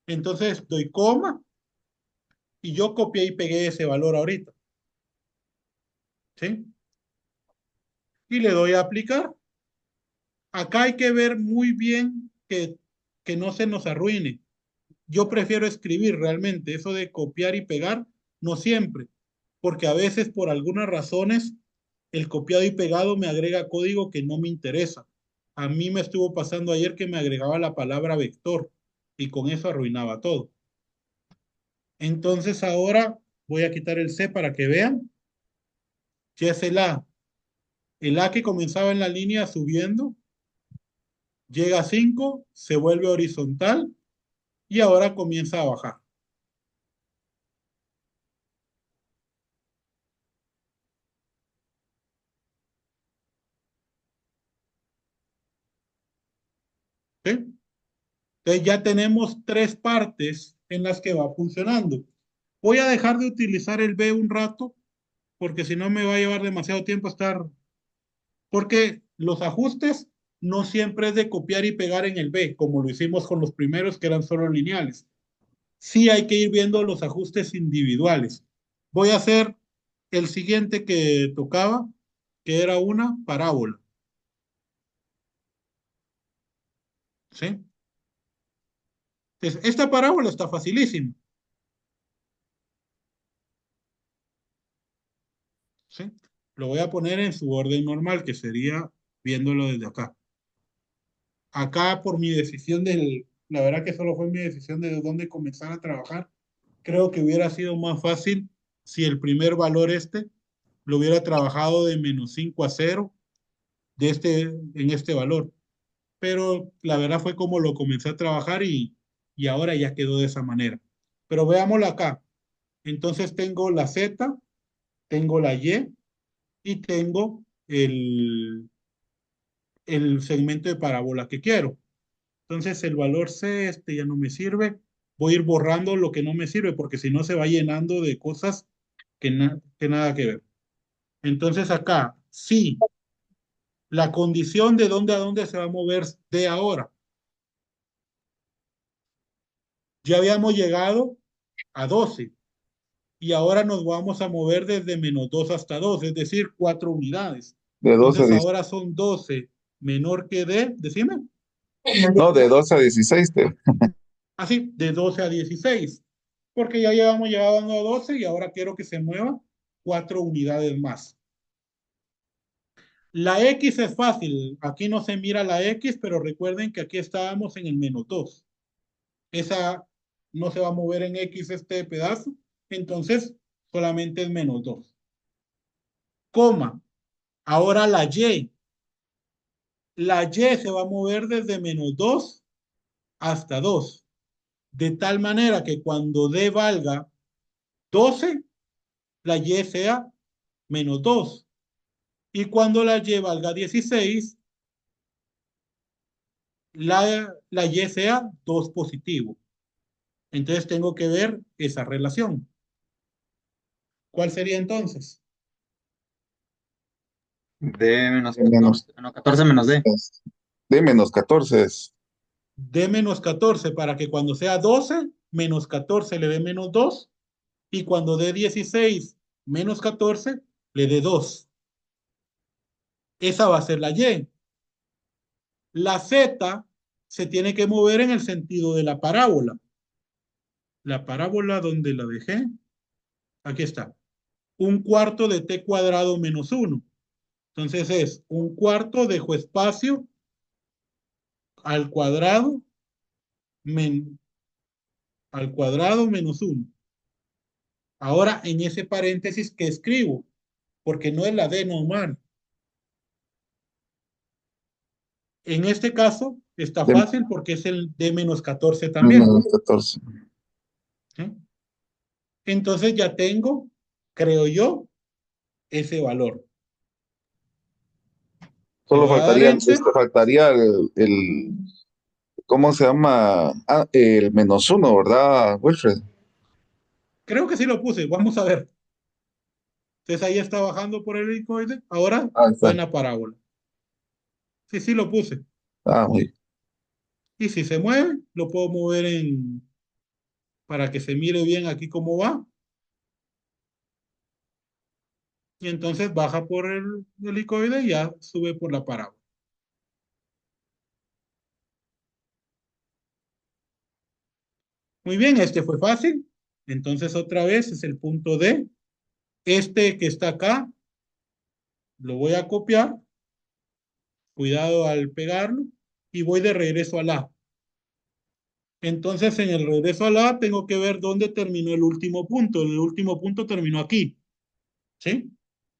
Entonces, doy coma y yo copié y pegué ese valor ahorita. ¿Sí? Y le doy a aplicar. Acá hay que ver muy bien que no se nos arruine. Yo prefiero escribir realmente, eso de copiar y pegar, no siempre, porque a veces por algunas razones el copiado y pegado me agrega código que no me interesa. A mí me estuvo pasando ayer que me agregaba la palabra vector y con eso arruinaba todo. Entonces ahora voy a quitar el C para que vean. Ya es el A. El A que comenzaba en la línea subiendo, llega a 5, se vuelve horizontal y ahora comienza a bajar. ¿Sí? Entonces ya tenemos tres partes en las que va funcionando. Voy a dejar de utilizar el B un rato porque si no me va a llevar demasiado tiempo estar, porque los ajustes no siempre es de copiar y pegar en el B, como lo hicimos con los primeros que eran solo lineales. Sí hay que ir viendo los ajustes individuales. Voy a hacer el siguiente que tocaba, que era una parábola. ¿Sí? Entonces, esta parábola está facilísima. ¿Sí? Lo voy a poner en su orden normal, que sería viéndolo desde acá. Acá por mi decisión la verdad que solo fue mi decisión de dónde comenzar a trabajar. Creo que hubiera sido más fácil si el primer valor lo hubiera trabajado de -5 a 0 en este valor. Pero la verdad fue como lo comencé a trabajar y ahora ya quedó de esa manera. Pero veámoslo acá. Entonces tengo la Z, tengo la y tengo el segmento de parábola que quiero. Entonces el valor C, ya no me sirve. Voy a ir borrando lo que no me sirve porque si no se va llenando de cosas que nada que ver. Entonces acá, sí, la condición de dónde a dónde se va a mover de ahora. Ya habíamos llegado a 12 y ahora nos vamos a mover desde -2 hasta 2, es decir, 4 unidades. De 12 a Entonces 16. ahora son 12 menor que D, decime. No, de 12 a 16. Así, de 12 a 16, porque ya llevamos llegando a 12 y ahora quiero que se mueva 4 unidades más. La X es fácil, aquí no se mira la X, pero recuerden que aquí estábamos en el -2. Esa no se va a mover en X este pedazo, entonces solamente es -2. Coma, ahora la Y. La Y se va a mover desde -2 hasta 2, de tal manera que cuando D valga 12, la Y sea -2. Y cuando la Y valga 16, la Y sea 2 positivo. Entonces tengo que ver esa relación. ¿Cuál sería entonces? D menos De menos, 14, no, 14 menos D. de -14 es. D -14 para que cuando sea 12, -14 le dé -2 y cuando dé 16, -14 le dé 2. Esa va a ser la Y. La Z se tiene que mover en el sentido de la parábola. La parábola donde la dejé, aquí está. 1/4 de t cuadrado menos 1. Entonces es un cuarto, dejo espacio al cuadrado, men- al cuadrado menos uno. Ahora en ese paréntesis, ¿qué escribo? Porque no es la D normal. En este caso está De fácil porque es el D menos 14 también. menos 14. ¿Sí? Entonces ya tengo, creo yo, ese valor. Le Solo voy a dar faltaría, Enter. faltaría ¿cómo se llama? Ah, el menos uno, ¿verdad, Wilfred? Creo que sí lo puse. Vamos a ver. Entonces ahí está bajando por el helicoide. Ahora Ah, va está. en la parábola. Sí, sí lo puse. Ah, muy bien. Y si se mueve, lo puedo mover para que se mire bien aquí cómo va. Y entonces baja por el helicoide y ya sube por la parábola. Muy bien, este fue fácil. Entonces otra vez es el punto D. Este que está acá, lo voy a copiar. Cuidado al pegarlo. Y voy de regreso al A. Entonces en el regreso al A tengo que ver dónde terminó el último punto. El último punto terminó aquí. ¿Sí?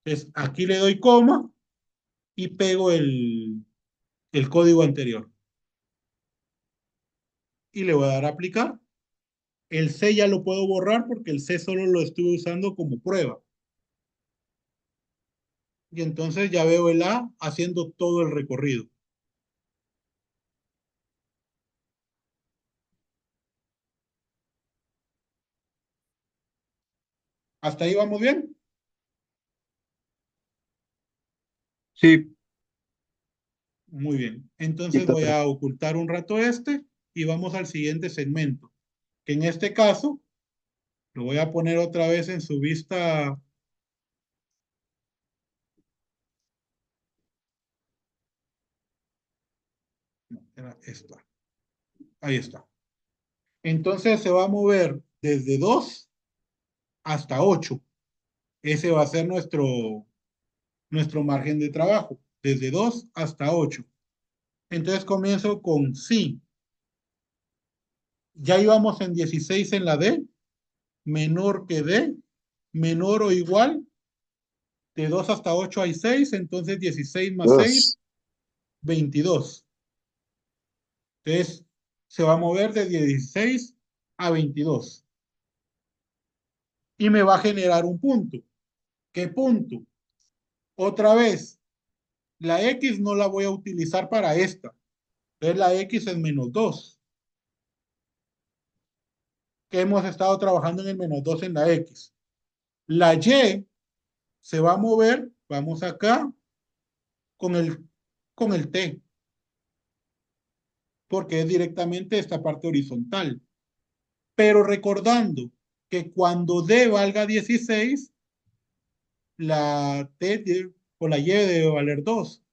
Entonces aquí le doy coma y pego el código anterior. Y le voy a dar a aplicar. El C ya lo puedo borrar porque el C solo lo estuve usando como prueba. Y entonces ya veo el A haciendo todo el recorrido. ¿Hasta ahí vamos bien? Sí, Muy bien. Entonces Quito voy tres. a ocultar un rato este y vamos al siguiente segmento, que en este caso lo voy a poner otra vez en su vista. No, era esta. Ahí está. Entonces se va a mover desde 2 hasta 8. Ese va a ser nuestro margen de trabajo, desde 2 hasta 8. Entonces comienzo con sí. Ya íbamos en 16 en la D, menor que D, menor o igual. De 2 hasta 8 hay 6, entonces 16 más 6, Dios. 22. Entonces se va a mover de 16 a 22. Y me va a generar un punto. ¿Qué punto? Otra vez, la X no la voy a utilizar para esta. Entonces la X es menos 2. Que hemos estado trabajando en el menos 2 en la X. La Y se va a mover, vamos acá, con el T, porque es directamente esta parte horizontal. Pero recordando que cuando D valga 16, la o la Y debe valer 2.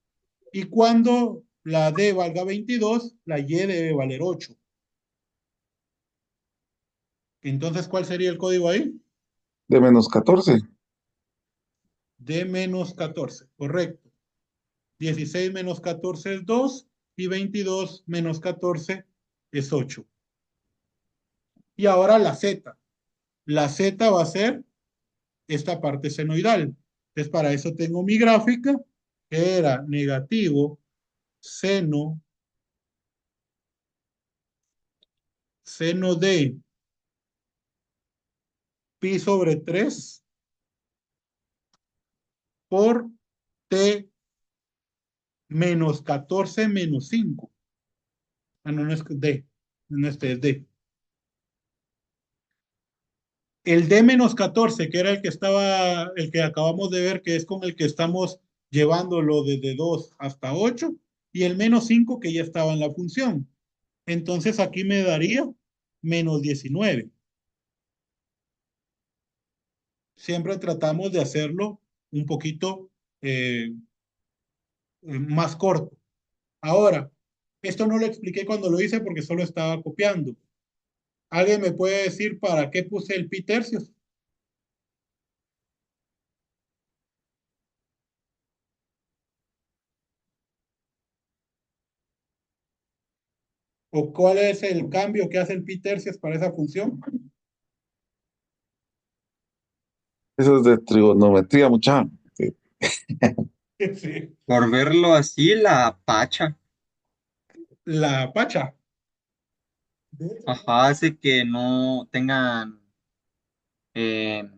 Y cuando la D valga 22, la Y debe valer 8. Entonces, ¿cuál sería el código ahí? De menos 14. D menos 14, correcto. 16 menos 14 es 2 y 22 menos 14 es 8. Y ahora la Z. La Z va a ser esta parte senoidal. Entonces, para eso tengo mi gráfica, que era negativo seno, seno de pi sobre 3 por t menos 14 menos 5. Ah, no, no es d, no es d. El d menos 14, que era el que acabamos de ver, que es con el que estamos llevándolo desde 2 hasta 8, y el menos 5 que ya estaba en la función. Entonces aquí me daría menos 19. Siempre tratamos de hacerlo un poquito más corto. Ahora, esto no lo expliqué cuando lo hice porque solo estaba copiando. ¿Alguien me puede decir para qué puse el pi tercios? ¿O cuál es el cambio que hace el pi tercios para esa función? Eso es de trigonometría, mucha. Sí. Sí. Por verlo así, la pacha. La pacha. Ajá, hace que no tengan, eh,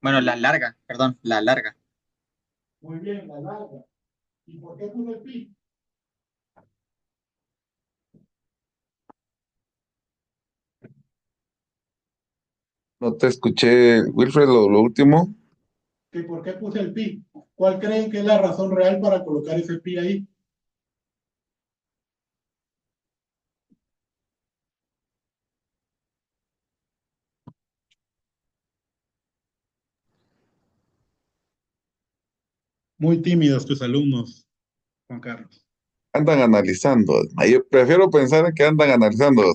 bueno, la larga, perdón, la larga. Muy bien, la larga. ¿Y por qué puse el pi? No te escuché, Wilfred, lo último. ¿Que por qué puse el pi? ¿Cuál creen que es la razón real para colocar ese pi ahí? Muy tímidos tus alumnos, Juan Carlos. Andan analizando. Yo prefiero pensar en que andan analizando.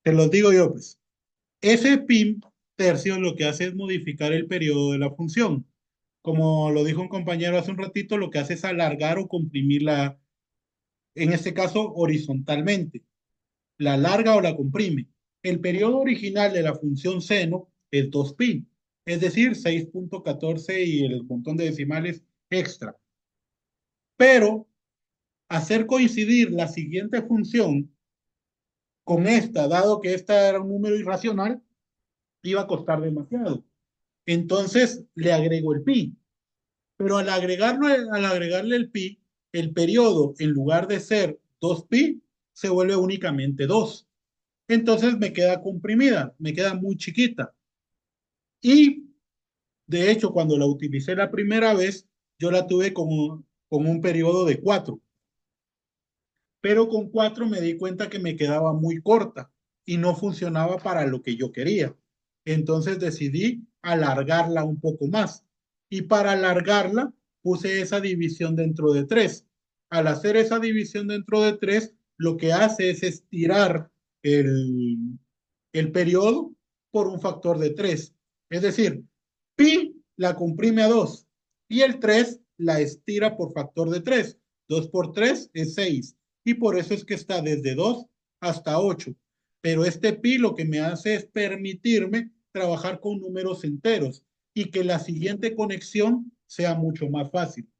Te los digo yo, pues. Ese pi tercio lo que hace es modificar el periodo de la función. Como lo dijo un compañero hace un ratito, lo que hace es alargar o comprimirla, en este caso horizontalmente. La alarga o la comprime. El periodo original de la función seno es 2pi, es decir, 6.14 y el montón de decimales extra. Pero hacer coincidir la siguiente función con esta, dado que esta era un número irracional, iba a costar demasiado. Entonces le agrego el pi. Pero al agregarle el pi, el periodo, en lugar de ser 2pi, se vuelve únicamente 2. Entonces me queda comprimida, me queda muy chiquita. Y de hecho, cuando la utilicé la primera vez, yo la tuve con un periodo de 4. Pero con 4 me di cuenta que me quedaba muy corta y no funcionaba para lo que yo quería. Entonces decidí alargarla un poco más. Y para alargarla puse esa división dentro de 3. Al hacer esa división dentro de 3, lo que hace es estirar el, el periodo por un factor de 3. Es decir, pi la comprime a 2 y el 3 la estira por factor de 3. 2 por 3 es 6 y por eso es que está desde 2 hasta 8. Pero este pi lo que me hace es permitirme trabajar con números enteros y que la siguiente conexión sea mucho más fácil.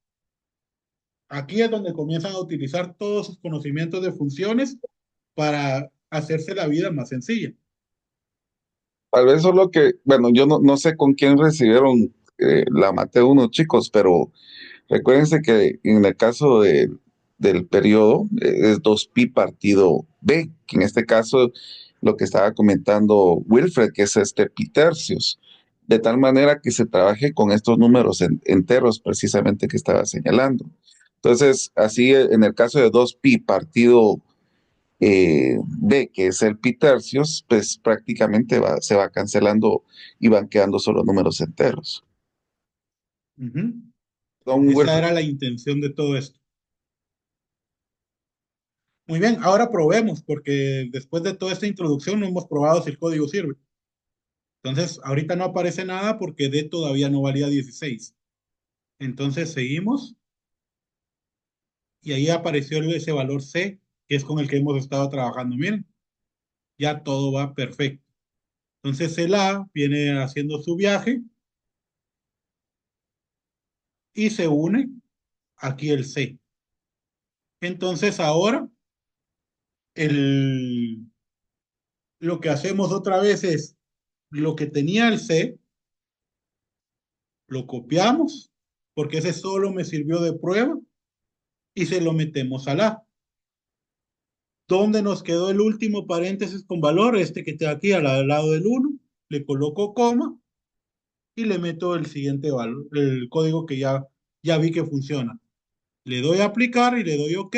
Aquí es donde comienzan a utilizar todos sus conocimientos de funciones para hacerse la vida más sencilla. Tal vez solo que, bueno, yo no sé con quién recibieron la mate uno, chicos, pero recuérdense que en el caso del periodo es 2pi partido b, que en este caso lo que estaba comentando Wilfred, que es este pi tercios, de tal manera que se trabaje con estos números enteros precisamente que estaba señalando. Entonces, así en el caso de 2pi partido B, que es el pi tercios, pues prácticamente se va cancelando y van quedando solo números enteros. Uh -huh. Don Esa Wilfred, era la intención de todo esto. Muy bien, ahora probemos, porque después de toda esta introducción no hemos probado si el código sirve. Entonces, ahorita no aparece nada porque D todavía no valía 16. Entonces, seguimos y ahí apareció ese valor C, que es con el que hemos estado trabajando. Miren, ya todo va perfecto. Entonces, el A viene haciendo su viaje y se une aquí el C. Entonces, ahora el, lo que hacemos otra vez es lo que tenía el C, lo copiamos, porque ese solo me sirvió de prueba, y se lo metemos al A. ¿Dónde nos quedó el último paréntesis con valor? Este que está aquí al lado del 1, le coloco coma y le meto el siguiente valor, el código que ya vi que funciona. Le doy a aplicar y le doy OK.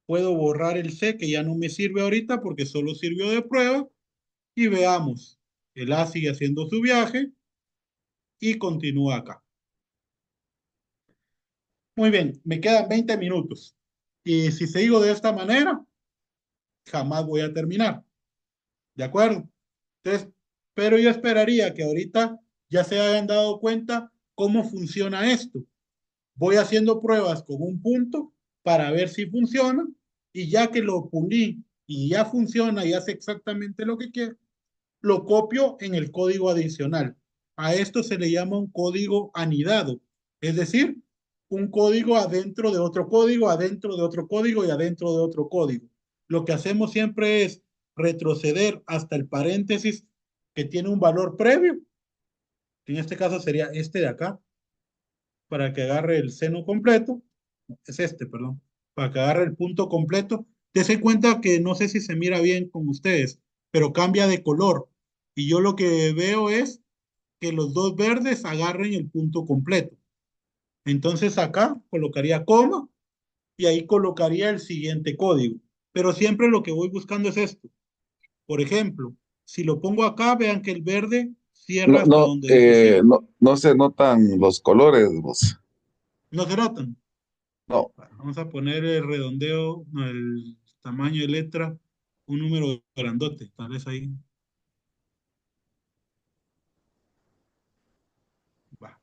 Puedo borrar el C que ya no me sirve ahorita porque solo sirvió de prueba. Y veamos, el A sigue haciendo su viaje y continúa acá. Muy bien, me quedan 20 minutos. Y si sigo de esta manera, jamás voy a terminar. ¿De acuerdo? Entonces, pero yo esperaría que ahorita ya se hayan dado cuenta cómo funciona esto. Voy haciendo pruebas con un punto para ver si funciona y ya que lo pulí y ya funciona y hace exactamente lo que quiero, lo copio en el código adicional. A esto se le llama un código anidado, es decir, un código adentro de otro código, adentro de otro código y adentro de otro código. Lo que hacemos siempre es retroceder hasta el paréntesis que tiene un valor previo, que en este caso sería este de acá, para que agarre el seno completo, es este, perdón, para que agarre el punto completo. Dese cuenta que no sé si se mira bien con ustedes, pero cambia de color. Y yo lo que veo es que los dos verdes agarren el punto completo. Entonces acá colocaría coma y ahí colocaría el siguiente código. Pero siempre lo que voy buscando es esto. Por ejemplo, si lo pongo acá, vean que el verde No, cierra hasta no, donde dice sí. no, no se notan los colores, vos. ¿No se notan? No, Vamos a poner el redondeo, no, el tamaño de letra, un número grandote, tal vez ahí. Va.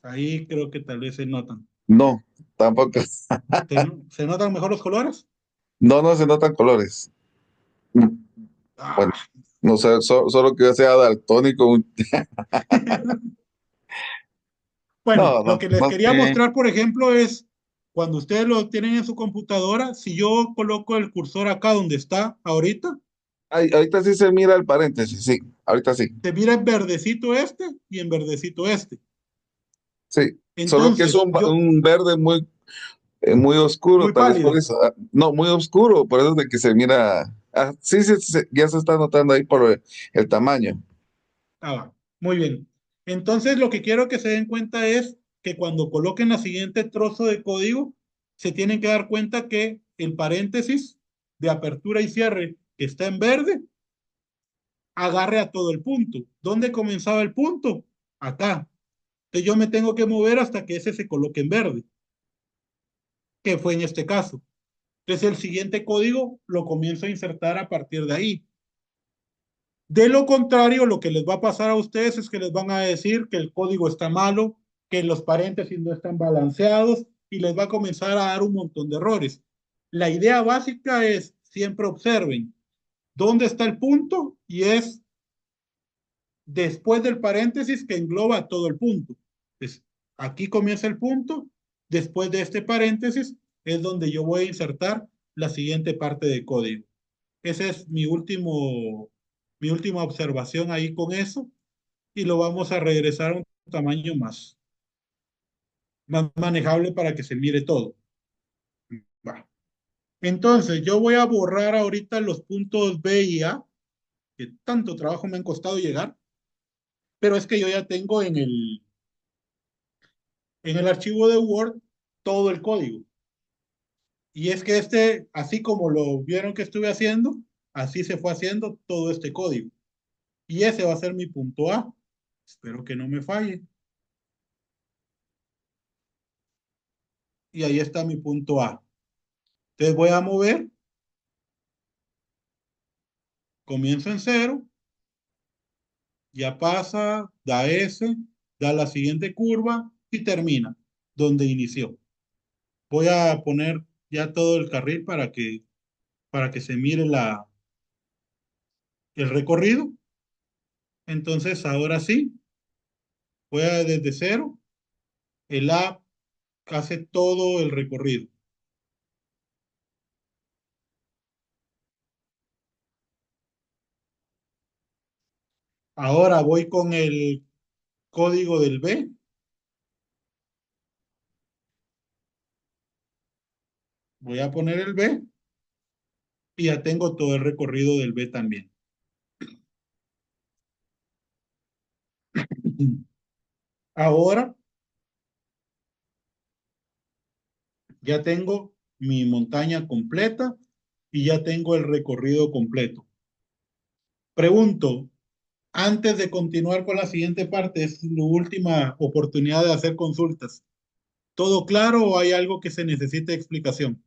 Ahí creo que tal vez se notan. no, tampoco. ¿Se notan mejor los colores? No, no se notan colores. Bueno, Ah. no sé, solo que yo sea daltónico. Bueno, No, lo no, que les no. quería mostrar, por ejemplo, es cuando ustedes lo tienen en su computadora, si yo coloco el cursor acá donde está ahorita, Ahorita sí se mira el paréntesis, sí, ahorita sí, se mira en verdecito este y en verdecito este. sí. Solo que es Entonces, yo, un verde muy oscuro, muy tal vez por pálido. eso. No, muy oscuro, por eso es de que se mira. Sí, sí, sí, ya se está notando ahí por el tamaño. Ah, va. Muy bien. Entonces, lo que quiero que se den cuenta es que cuando coloquen la siguiente trozo de código, se tienen que dar cuenta que el paréntesis de apertura y cierre que está en verde, agarre a todo el punto. ¿Dónde comenzaba el punto? Acá. Entonces, yo me tengo que mover hasta que ese se coloque en verde, que fue en este caso. Entonces, el siguiente código lo comienzo a insertar a partir de ahí. De lo contrario, lo que les va a pasar a ustedes es que les van a decir que el código está malo, que los paréntesis no están balanceados y les va a comenzar a dar un montón de errores. La idea básica es siempre observen dónde está el punto y es después del paréntesis que engloba todo el punto. Entonces, aquí comienza el punto, después de este paréntesis es donde yo voy a insertar la siguiente parte de código. Ese es mi última observación ahí con eso y lo vamos a regresar a un tamaño más manejable para que se mire todo. Va. Entonces, yo voy a borrar ahorita los puntos B y A, que tanto trabajo me han costado llegar, pero es que yo ya tengo en el archivo de Word todo el código. Y es que este, así como lo vieron que estuve haciendo, así se fue haciendo todo este código. Y ese va a ser mi punto A. Espero que no me falle. Y ahí está mi punto A. Entonces voy a mover, comienzo en cero, ya pasa, da S, da la siguiente curva y termina donde inició. Voy a poner ya todo el carril para que se mire el recorrido. Entonces ahora sí, voy a desde cero, el A hace todo el recorrido. Ahora voy con el código del B, voy a poner el B y ya tengo todo el recorrido del B también. Ahora ya tengo mi montaña completa y ya tengo el recorrido completo. Pregunto, antes de continuar con la siguiente parte, es la última oportunidad de hacer consultas. ¿Todo claro o hay algo que se necesite explicación?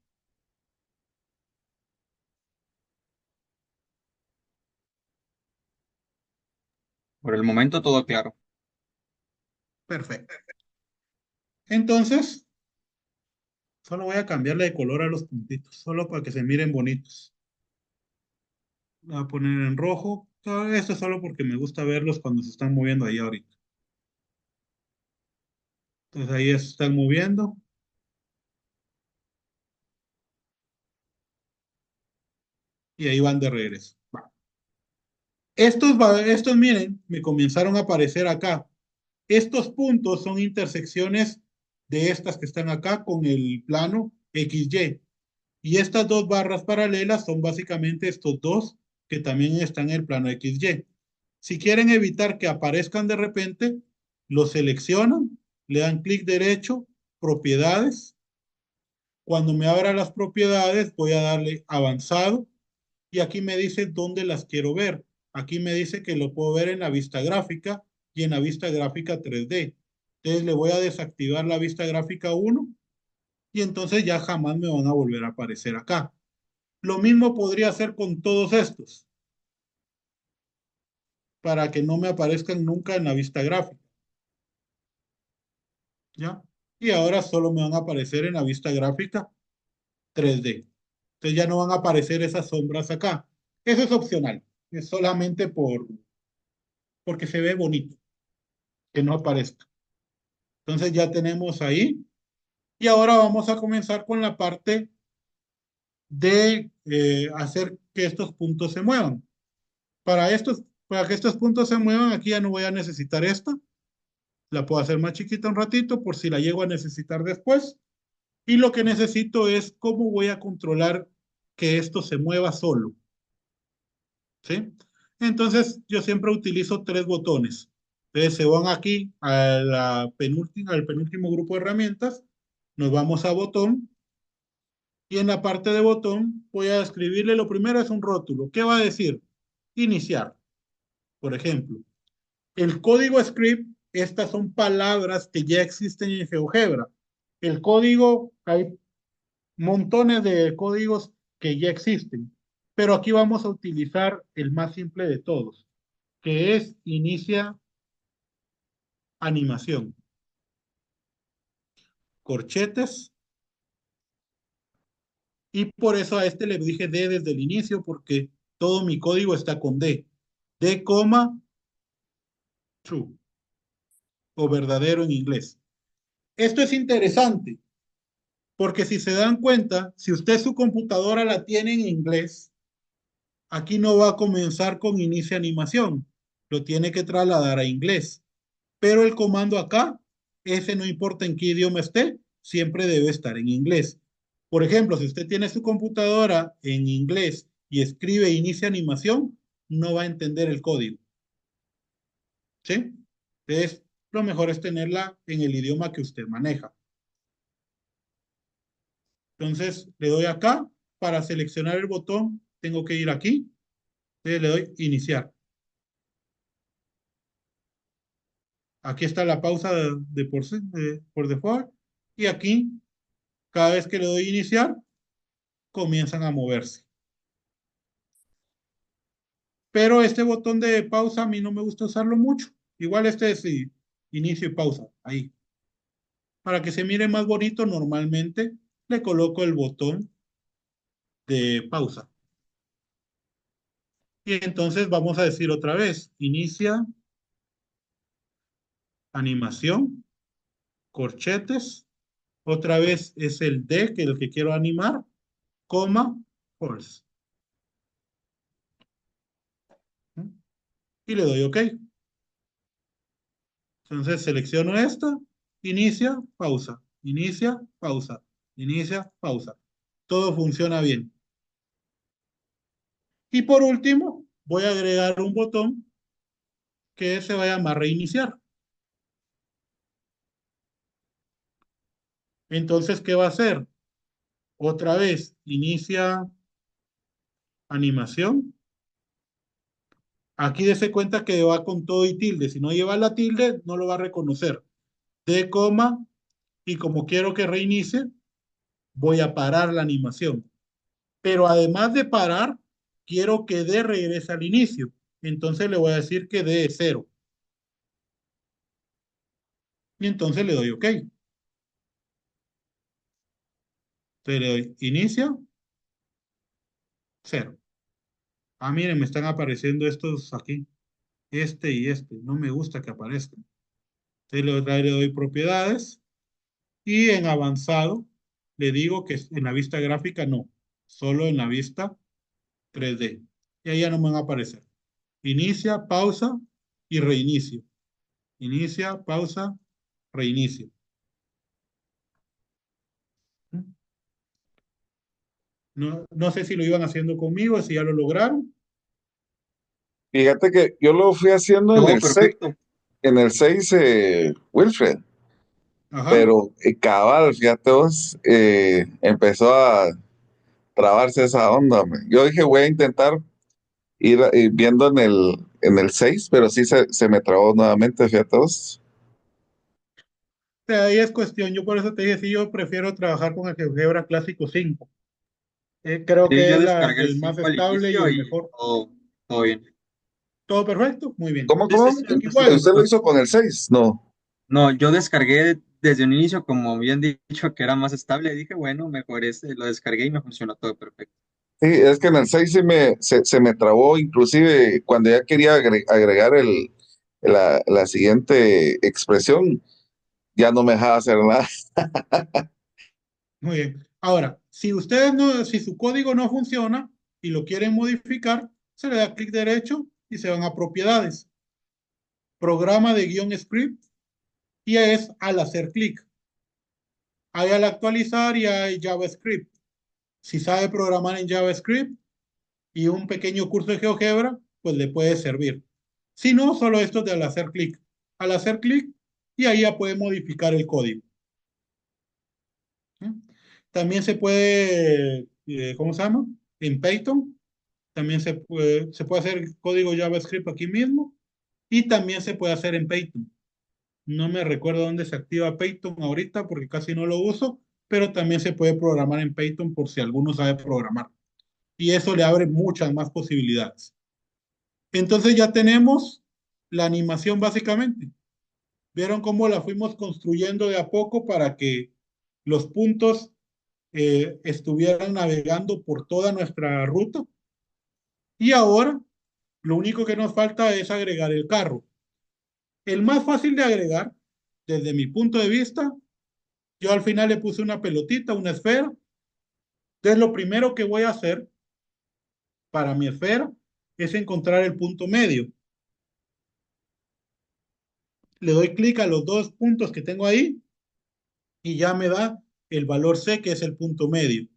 Por el momento todo claro. Perfecto. Entonces, solo voy a cambiarle de color a los puntitos, solo para que se miren bonitos. Voy a poner en rojo. Esto es solo porque me gusta verlos cuando se están moviendo ahí ahorita. Entonces ahí se están moviendo. Y ahí van de regreso. Va. Estos, miren, me comenzaron a aparecer acá. Estos puntos son intersecciones de estas que están acá con el plano XY. Y estas dos barras paralelas son básicamente estos dos que también están en el plano XY. Si quieren evitar que aparezcan de repente, los seleccionan, le dan clic derecho, propiedades. Cuando me abra las propiedades, voy a darle avanzado y aquí me dice dónde las quiero ver. Aquí me dice que lo puedo ver en la vista gráfica y en la vista gráfica 3D. Entonces le voy a desactivar la vista gráfica 1 y entonces ya jamás me van a volver a aparecer acá. Lo mismo podría hacer con todos estos para que no me aparezcan nunca en la vista gráfica. ¿Ya? Y ahora solo me van a aparecer en la vista gráfica 3D. Entonces ya no van a aparecer esas sombras acá. Eso es opcional. Es solamente porque se ve bonito que no aparezca. Entonces ya tenemos ahí. Y ahora vamos a comenzar con la parte de hacer que estos puntos se muevan. Para que estos puntos se muevan, aquí ya no voy a necesitar esta. La puedo hacer más chiquita un ratito por si la llego a necesitar después. Y lo que necesito es cómo voy a controlar que esto se mueva solo. ¿Sí? Entonces, yo siempre utilizo tres botones. Entonces, se van aquí al penúltimo grupo de herramientas, nos vamos a botón, y en la parte de botón voy a escribirle, lo primero es un rótulo. ¿Qué va a decir? Iniciar, por ejemplo. El código script, estas son palabras que ya existen en GeoGebra. El código, hay montones de códigos que ya existen, pero aquí vamos a utilizar el más simple de todos, que es inicia animación. Corchetes, y por eso a este le dije D desde el inicio, porque todo mi código está con D. D, true, o verdadero en inglés. Esto es interesante, porque si se dan cuenta, si usted su computadora la tiene en inglés, aquí no va a comenzar con inicia animación, lo tiene que trasladar a inglés. Pero el comando acá, ese no importa en qué idioma esté, siempre debe estar en inglés. Por ejemplo, si usted tiene su computadora en inglés y escribe inicia animación, no va a entender el código. ¿Sí? Entonces, lo mejor es tenerla en el idioma que usted maneja. Entonces, le doy acá. Para seleccionar el botón, tengo que ir aquí. Entonces, le doy iniciar. Aquí está la pausa por default. Y aquí, cada vez que le doy iniciar, comienzan a moverse. Pero este botón de pausa a mí no me gusta usarlo mucho. Igual este es inicio y pausa, ahí. Para que se mire más bonito, normalmente le coloco el botón de pausa. Y entonces vamos a decir otra vez, inicia, animación, corchetes, otra vez es el D, que es el que quiero animar, coma, false. Y le doy OK. Entonces selecciono esto, inicia, pausa, inicia, pausa, inicia, pausa. Todo funciona bien. Y por último, voy a agregar un botón que se va a llamar reiniciar. Entonces, ¿qué va a hacer? Otra vez, inicia animación. Aquí dése cuenta que va con todo y tilde. Si no lleva la tilde, no lo va a reconocer. De coma, y como quiero que reinicie, voy a parar la animación. Pero además de parar, quiero que D regrese al inicio. Entonces le voy a decir que D es 0. y entonces le doy OK. Entonces le doy inicia, 0. Ah, miren, me están apareciendo estos aquí, este y este. No me gusta que aparezcan. Entonces le doy propiedades y en avanzado le digo que en la vista gráfica no, solo en la vista 3D. Y ahí ya no me van a aparecer. Inicia, pausa y reinicio. Inicia, pausa, reinicio. No sé si lo iban haciendo conmigo, si ya lo lograron. Fíjate que yo lo fui haciendo Todo perfecto. en el 6 Wilfred, Ajá. pero cabal, fíjate vos, empezó a trabarse esa onda. Man. Yo dije, voy a intentar ir viendo en el 6 pero sí se me trabó nuevamente, fíjate vos. De ahí es cuestión. Yo por eso te dije, sí, yo prefiero trabajar con el GeoGebra Clásico 5. Creo Sí, que yo es descargué el el más 5 al estable y inicio el y mejor. todo bien. ¿Todo perfecto? Muy bien. ¿Cómo, Sí, sí, cómo? sí, Igual, ¿Usted lo hizo con el 6? No. no, yo descargué desde un inicio, como bien dicho, que era más estable. Dije, bueno, mejor este, lo descargué y me funcionó todo perfecto. Sí, es que en el 6 se me trabó, inclusive cuando ya quería agregar la siguiente expresión, ya no me dejaba hacer nada. muy bien. Ahora, si ustedes no, si su código no funciona y lo quieren modificar, se le da clic derecho y se van a propiedades. Programa de guión script y es al hacer clic. Hay al actualizar y hay JavaScript. Si sabe programar en JavaScript y un pequeño curso de GeoGebra, pues le puede servir. Si no, solo esto de al hacer clic. Al hacer clic y ahí ya puede modificar el código. ¿Sí? También se puede, ¿cómo se llama? En Python. También se puede hacer código JavaScript aquí mismo y también se puede hacer en Python. No me recuerdo dónde se activa Python ahorita porque casi no lo uso, pero también se puede programar en Python por si alguno sabe programar. Y eso le abre muchas más posibilidades. Entonces ya tenemos la animación básicamente. ¿Vieron cómo la fuimos construyendo de a poco para que los puntos estuvieran navegando por toda nuestra ruta? Y ahora lo único que nos falta es agregar el carro. El más fácil de agregar, desde mi punto de vista, yo al final le puse una pelotita, una esfera. Entonces lo primero que voy a hacer para mi esfera es encontrar el punto medio. Le doy clic a los dos puntos que tengo ahí y ya me da el valor C, que es el punto medio.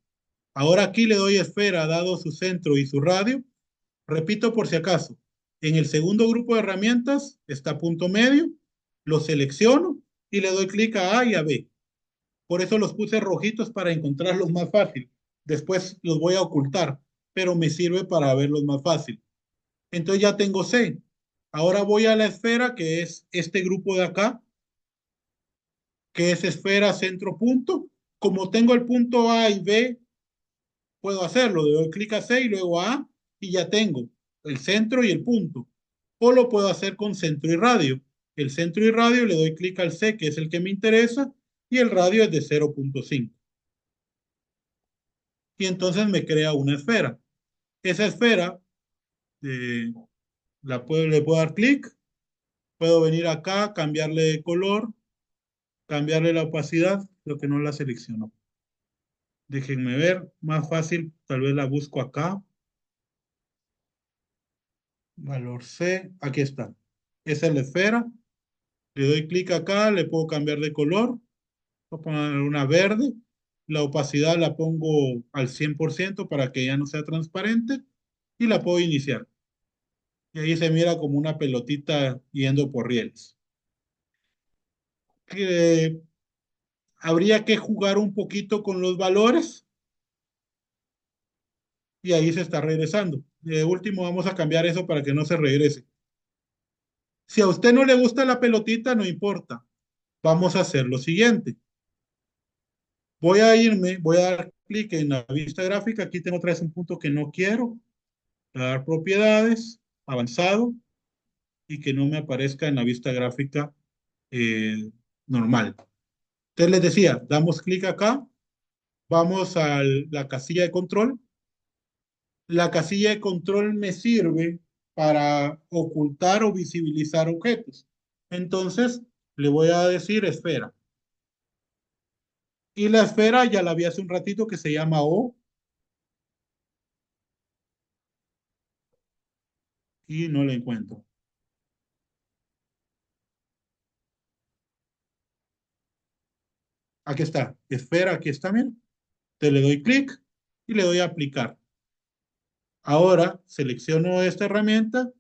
Ahora aquí le doy esfera, dado su centro y su radio. Repito por si acaso. En el segundo grupo de herramientas está punto medio. Lo selecciono y le doy clic a A y a B. Por eso los puse rojitos para encontrarlos más fácil. Después los voy a ocultar, pero me sirve para verlos más fácil. Entonces ya tengo C. Ahora voy a la esfera, que es este grupo de acá, que es esfera centro punto. Como tengo el punto A y B, puedo hacerlo. Le doy clic a C y luego a A y ya tengo el centro y el punto. O lo puedo hacer con centro y radio. El centro y radio le doy clic al C, que es el que me interesa, y el radio es de 0.5. Y entonces me crea una esfera. Esa esfera eh, le puedo dar clic, puedo venir acá, cambiarle de color, cambiarle la opacidad, lo que no la selecciono. Déjenme ver, más fácil, tal vez la busco acá. Valor C, aquí está. Esa es la esfera. Le doy clic acá, le puedo cambiar de color. Voy a poner una verde. La opacidad la pongo al 100% para que ya no sea transparente. Y la puedo iniciar. Y ahí se mira como una pelotita yendo por rieles. Que habría que jugar un poquito con los valores y ahí se está regresando. De último, vamos a cambiar eso para que no se regrese. Si a usted no le gusta la pelotita, no importa. Vamos a hacer lo siguiente. Voy a dar clic en la vista gráfica. Aquí tengo otra vez un punto que no quiero. Voy a dar propiedades, avanzado, y que no me aparezca en la vista gráfica normal. Entonces les decía, damos clic acá, vamos a la casilla de control. La casilla de control me sirve para ocultar o visibilizar objetos. Entonces le voy a decir esfera. Y la esfera ya la vi hace un ratito que se llama O y no la encuentro. Aquí está, esfera, aquí está, miren. Te le doy clic y le doy a aplicar. Ahora selecciono esta herramienta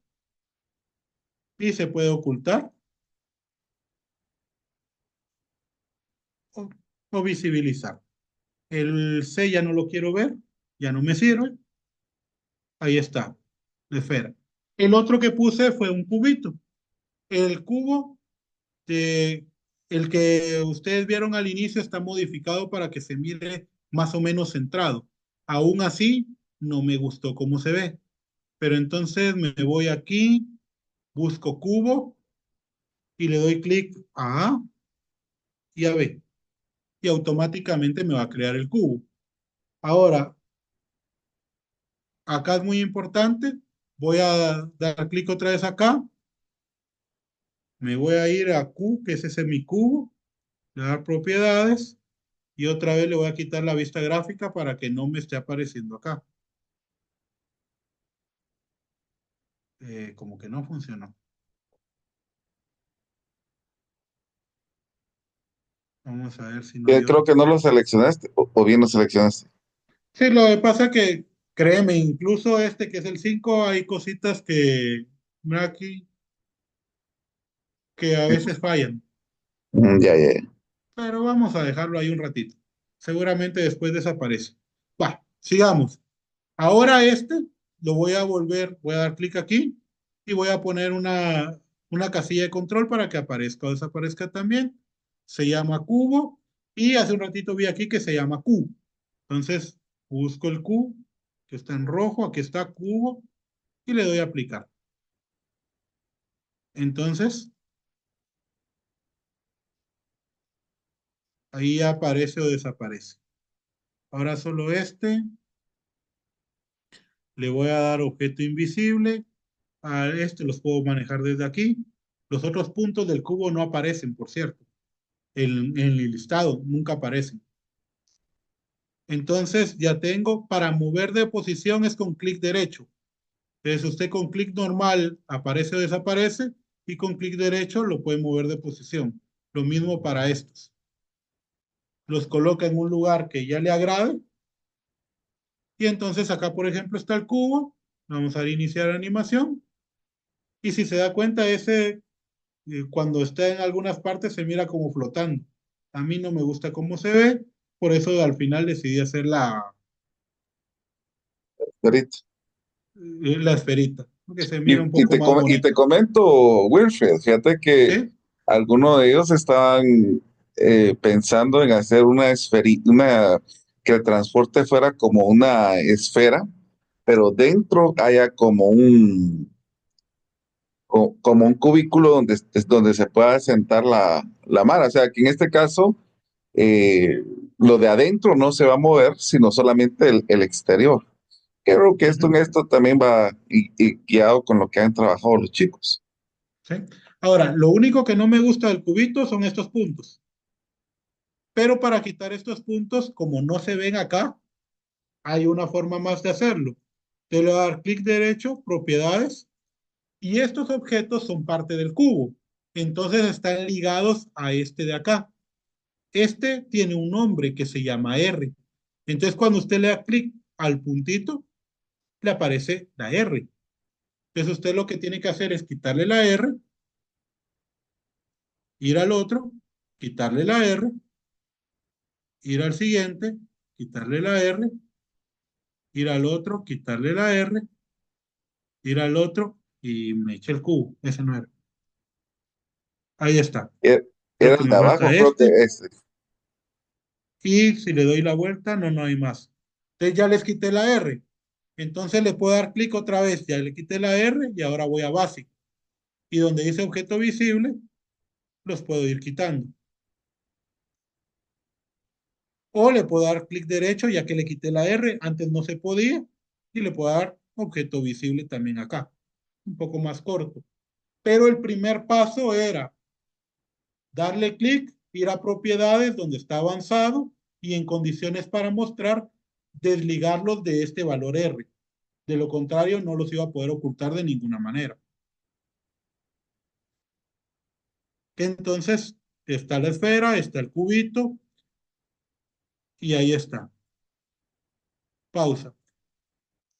y se puede ocultar o, o visibilizar. El C ya no lo quiero ver, ya no me sirve. Ahí está, la esfera. El otro que puse fue un cubito. El cubo, de, el que ustedes vieron al inicio, está modificado para que se mire más o menos centrado. Aún así, no me gustó cómo se ve. Pero entonces me voy aquí, busco cubo y le doy clic a A y a B. Y automáticamente me va a crear el cubo. Ahora, acá es muy importante. Voy a dar clic otra vez acá. Me voy a ir a Q, que es ese mi cubo. Le voy a dar propiedades. Y otra vez le voy a quitar la vista gráfica para que no me esté apareciendo acá. Como que no funcionó. Vamos a ver si no hay Creo otro. que no lo seleccionaste o bien lo seleccionaste. Sí, lo que pasa es que, créeme, incluso este que es el 5 hay cositas que, mira aquí, que a veces fallan. Ya, ya, ya. Pero vamos a dejarlo ahí un ratito. Seguramente después desaparece. Va, sigamos. Ahora este lo voy a volver, voy a dar clic aquí y voy a poner una casilla de control para que aparezca o desaparezca también. Se llama cubo y hace un ratito vi aquí que se llama Q. Entonces busco el Q que está en rojo, aquí está cubo y le doy a aplicar. Entonces ahí aparece o desaparece. Ahora solo este, le voy a dar objeto invisible. A este los puedo manejar desde aquí. Los otros puntos del cubo no aparecen, por cierto. En el listado nunca aparecen. Entonces ya tengo, para mover de posición es con clic derecho. Entonces usted con clic normal aparece o desaparece y con clic derecho lo puede mover de posición. Lo mismo para estos. Los coloca en un lugar que ya le agrade y entonces acá, por ejemplo, está el cubo. Vamos a iniciar animación y si se da cuenta, ese cuando está en algunas partes se mira como flotando. A mí no me gusta cómo se ve, por eso al final decidí hacer Ahorita. la esferita, que se Y, mira un poco más y te bonito. comento, Wilfred, fíjate que ¿Sí? algunos de ellos estaban pensando en hacer una esferita, que el transporte fuera como una esfera, pero dentro haya como como un cubículo donde se pueda sentar la mara. O sea, que en este caso, lo de adentro no se va a mover, sino solamente el exterior. Creo que esto Ujú, en esto también va y guiado con lo que han trabajado los chicos. ¿sí? Ahora, lo único que no me gusta del cubito son estos puntos. Pero para quitar estos puntos, como no se ven acá, hay una forma más de hacerlo. Te le voy a dar clic derecho, propiedades, y estos objetos son parte del cubo. Entonces están ligados a este de acá. Este tiene un nombre que se llama R. Entonces, cuando usted le da clic al puntito, le aparece la R. Entonces, usted lo que tiene que hacer es quitarle la R, ir al otro, quitarle la R, ir al siguiente, quitarle la R, ir al otro, quitarle la R, ir al otro y me eché el cubo. Ese no era. Ahí está. Er- Creo Era que el me de abajo, falta creo que este. este. Y si le doy la vuelta, no, no hay más. Entonces ya les quité la R. Entonces le puedo dar clic otra vez. Ya le quité la R y ahora voy a Basic. Y donde dice objeto visible, los puedo ir quitando. O le puedo dar clic derecho ya que le quité la R, antes no se podía, y le puedo dar objeto visible también acá, un poco más corto. Pero el primer paso era darle clic, ir a propiedades donde está avanzado y en condiciones para mostrar, desligarlos de este valor R. De lo contrario, no los iba a poder ocultar de ninguna manera. Entonces, está la esfera, está el cubito y ahí está. Pausa.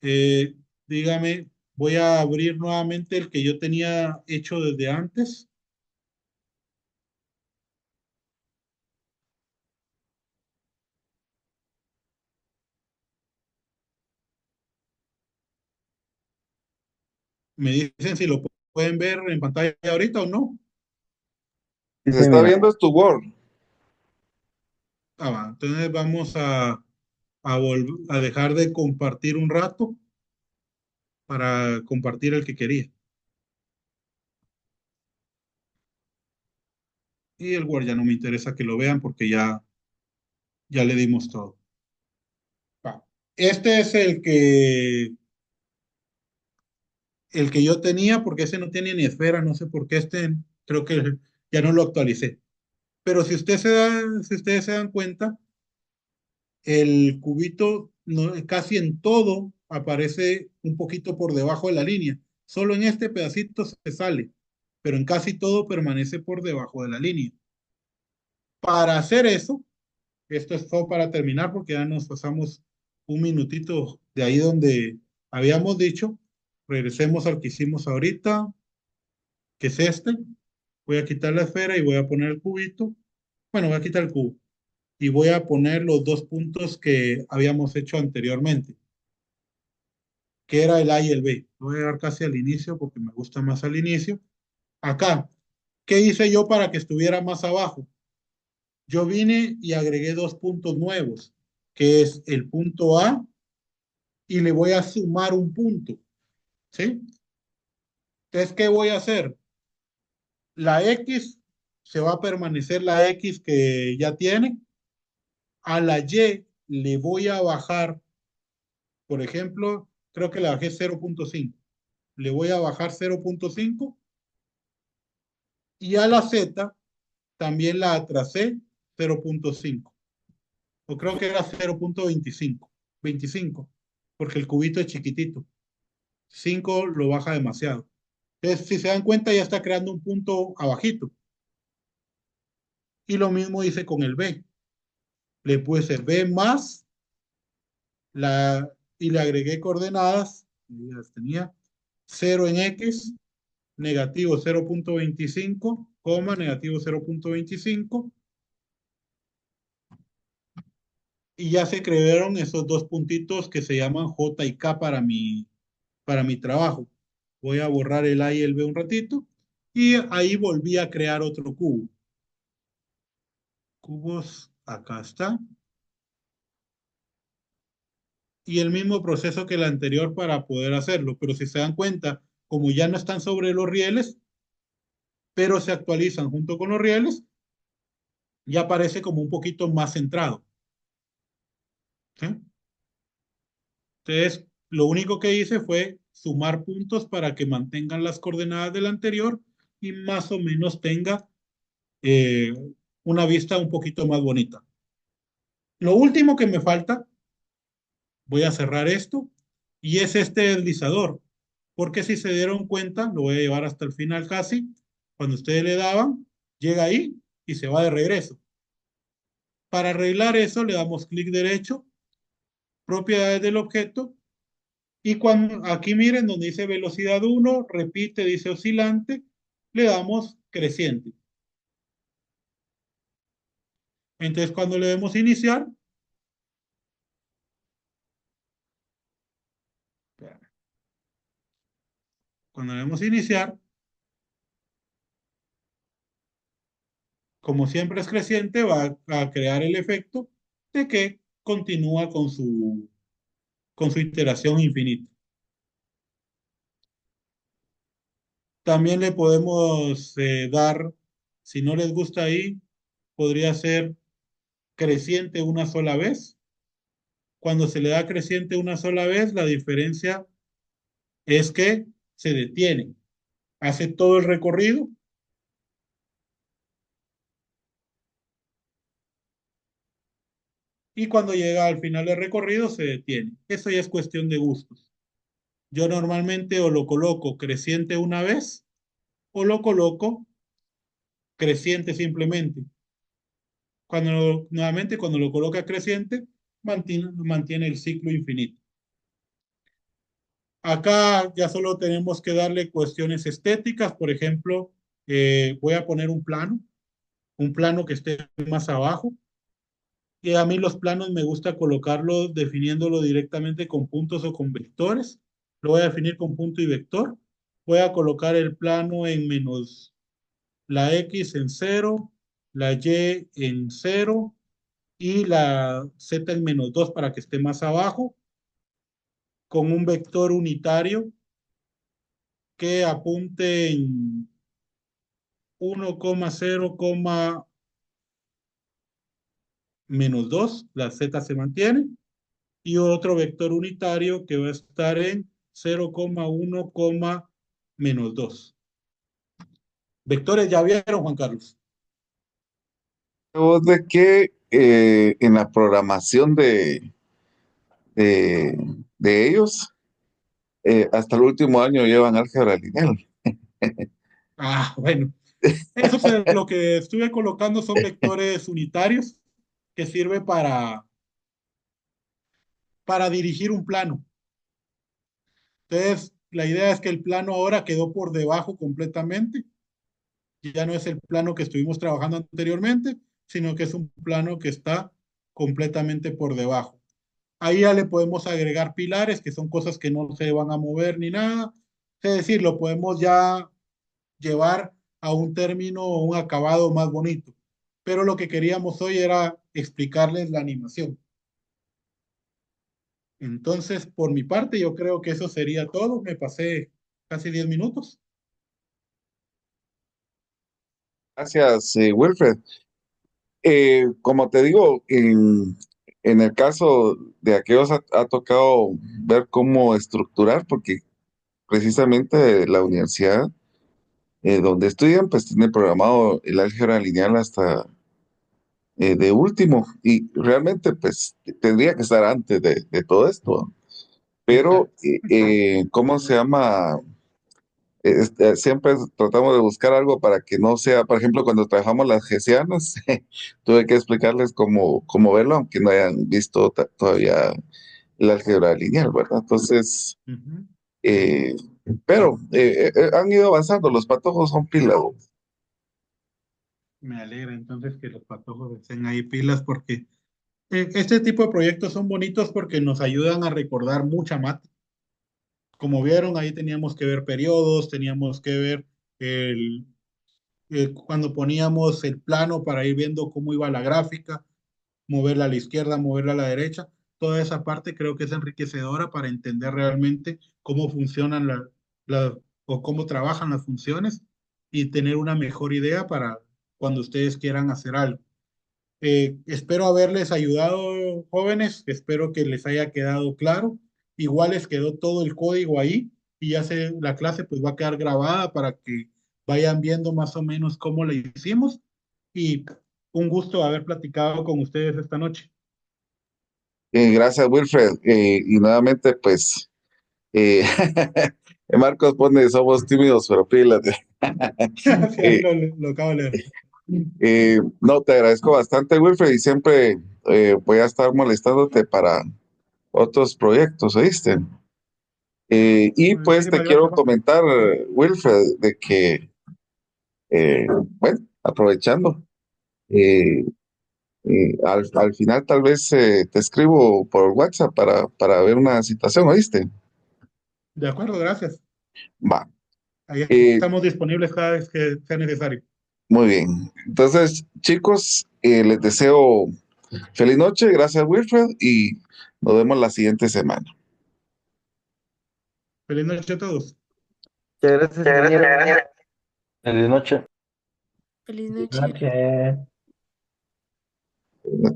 Eh, dígame, voy a abrir nuevamente el que yo tenía hecho desde antes. Me dicen si lo pueden ver en pantalla ahorita o no. Sí Se se está mira. viendo es tu Word. Ah, va. Entonces vamos a dejar de compartir un rato para compartir el que quería. Y el Word ya no me interesa que lo vean porque ya le dimos todo. Va. Este es el que yo tenía, porque ese no tiene ni esfera, no sé por qué creo que ya no lo actualicé. Pero si ustedes se dan cuenta, el cubito casi en todo aparece un poquito por debajo de la línea. Solo en este pedacito se sale, pero en casi todo permanece por debajo de la línea. Para hacer eso, esto es todo para terminar porque ya nos pasamos un minutito de ahí donde habíamos dicho. Regresemos al que hicimos ahorita, que es este. Voy a quitar la esfera y voy a poner el cubito. Bueno, voy a quitar el cubo y voy a poner los dos puntos que habíamos hecho anteriormente, que era el A y el B. Lo voy a dar casi al inicio porque me gusta más al inicio. Acá, ¿qué hice yo para que estuviera más abajo? Yo vine y agregué dos puntos nuevos, que es el punto A y le voy a sumar un punto, ¿sí? Entonces, ¿qué voy a hacer? La X se va a permanecer la X que ya tiene. A la Y le voy a bajar, por ejemplo, creo que le bajé 0.5. Le voy a bajar 0.5 y a la Z también la atrasé 0.5. O creo que era 0.25. 25, porque el cubito es chiquitito. 5 lo baja demasiado. Entonces, si se dan cuenta, ya está creando un punto abajito. Y lo mismo hice con el B. Le puse B más y le agregué coordenadas, ya las tenía, 0 en X, negativo 0.25, coma, negativo 0.25, y ya se crearon esos dos puntitos que se llaman J y K para mi trabajo. Voy a borrar el A y el B un ratito, y ahí volví a crear otro cubo. Cubos, acá está. Y el mismo proceso que el anterior para poder hacerlo, pero si se dan cuenta, como ya no están sobre los rieles, pero se actualizan junto con los rieles, ya aparece como un poquito más centrado. ¿Sí? Entonces, lo único que hice fue sumar puntos para que mantengan las coordenadas del anterior y más o menos tenga eh, una vista un poquito más bonita. Lo último que me falta, voy a cerrar esto, y es este deslizador, porque si se dieron cuenta, lo voy a llevar hasta el final casi, cuando ustedes le daban, llega ahí y se va de regreso. Para arreglar eso, le damos clic derecho, propiedades del objeto, y cuando aquí miren donde dice velocidad 1, repite, dice oscilante, le damos creciente. Entonces, cuando le demos iniciar, cuando le demos iniciar, como siempre es creciente, va a crear el efecto de que continúa con su iteración infinita. También le podemos dar, si no les gusta ahí, podría ser creciente una sola vez. Cuando se le da creciente una sola vez, la diferencia es que se detiene, hace todo el recorrido y cuando llega al final del recorrido se detiene. Eso ya es cuestión de gustos. Yo normalmente o lo coloco creciente una vez o lo coloco creciente simplemente. Nuevamente, cuando lo coloca creciente, mantiene el ciclo infinito. Acá ya solo tenemos que darle cuestiones estéticas. Por ejemplo, voy a poner un plano que esté más abajo. Y a mí los planos me gusta colocarlos definiéndolo directamente con puntos o con vectores. Lo voy a definir con punto y vector. Voy a colocar el plano en menos la X en cero, la Y en cero y la Z en -2 para que esté más abajo, con un vector unitario que apunte en 1,0, -2, la Z se mantiene, y otro vector unitario que va a estar en 0,1, -2. Vectores ya vieron, Juan Carlos. Vos de que en la programación de, de ellos, hasta el último año llevan álgebra lineal. Ah, bueno. Eso es lo que estuve colocando son vectores unitarios que sirve para dirigir un plano. Entonces, la idea es que el plano ahora quedó por debajo completamente. Ya no es el plano que estuvimos trabajando anteriormente, sino que es un plano que está completamente por debajo. Ahí ya le podemos agregar pilares, que son cosas que no se van a mover ni nada. Es decir, lo podemos ya llevar a un término o un acabado más bonito. Pero lo que queríamos hoy era explicarles la animación. Entonces, por mi parte, yo creo que eso sería todo. Me pasé casi 10 minutos. Gracias, Wilfred. Como te digo, en el caso de aquellos ha tocado ver cómo estructurar, porque precisamente la universidad donde estudian, pues tiene programado el álgebra lineal hasta de último, y realmente pues tendría que estar antes de todo esto, pero Exacto. ¿cómo se llama? Siempre tratamos de buscar algo para que no sea, por ejemplo, cuando trabajamos las hessianas, tuve que explicarles cómo verlo, aunque no hayan visto todavía el álgebra lineal, ¿verdad? Entonces, Ujú. eh, pero han ido avanzando, los patojos son pilas. Me alegra entonces que los patojos estén ahí pilas porque este tipo de proyectos son bonitos porque nos ayudan a recordar mucha mate. Como vieron, ahí teníamos que ver periodos, teníamos que ver el, cuando poníamos el plano para ir viendo cómo iba la gráfica, moverla a la izquierda, moverla a la derecha. Toda esa parte creo que es enriquecedora para entender realmente cómo funcionan o cómo trabajan las funciones y tener una mejor idea para cuando ustedes quieran hacer algo. Espero haberles ayudado, jóvenes. Espero que les haya quedado claro. Igual les quedó todo el código ahí y la clase pues va a quedar grabada para que vayan viendo más o menos cómo la hicimos. Y un gusto haber platicado con ustedes esta noche. Gracias, Wilfred. Y nuevamente, pues, eh, Marcos pone, somos tímidos, pero pilas. Sí, ahí Eh, lo acabo de leer. no, te agradezco bastante, Wilfred, y siempre voy a estar molestándote para otros proyectos, ¿oíste? Y pues te Muchísimas quiero gracias, Juan. comentar, Wilfred, de que, bueno, aprovechando, eh, al final tal vez te escribo por WhatsApp para ver una situación, ¿oíste? De acuerdo, gracias. Va. Ahí Eh, estamos disponibles cada vez que sea necesario. Muy bien. Entonces, chicos, les deseo feliz noche. Gracias, Wilfred, y nos vemos la siguiente semana. Feliz noche a todos. Muchas gracias, ingeniero. Feliz noche. Feliz noche. Noche.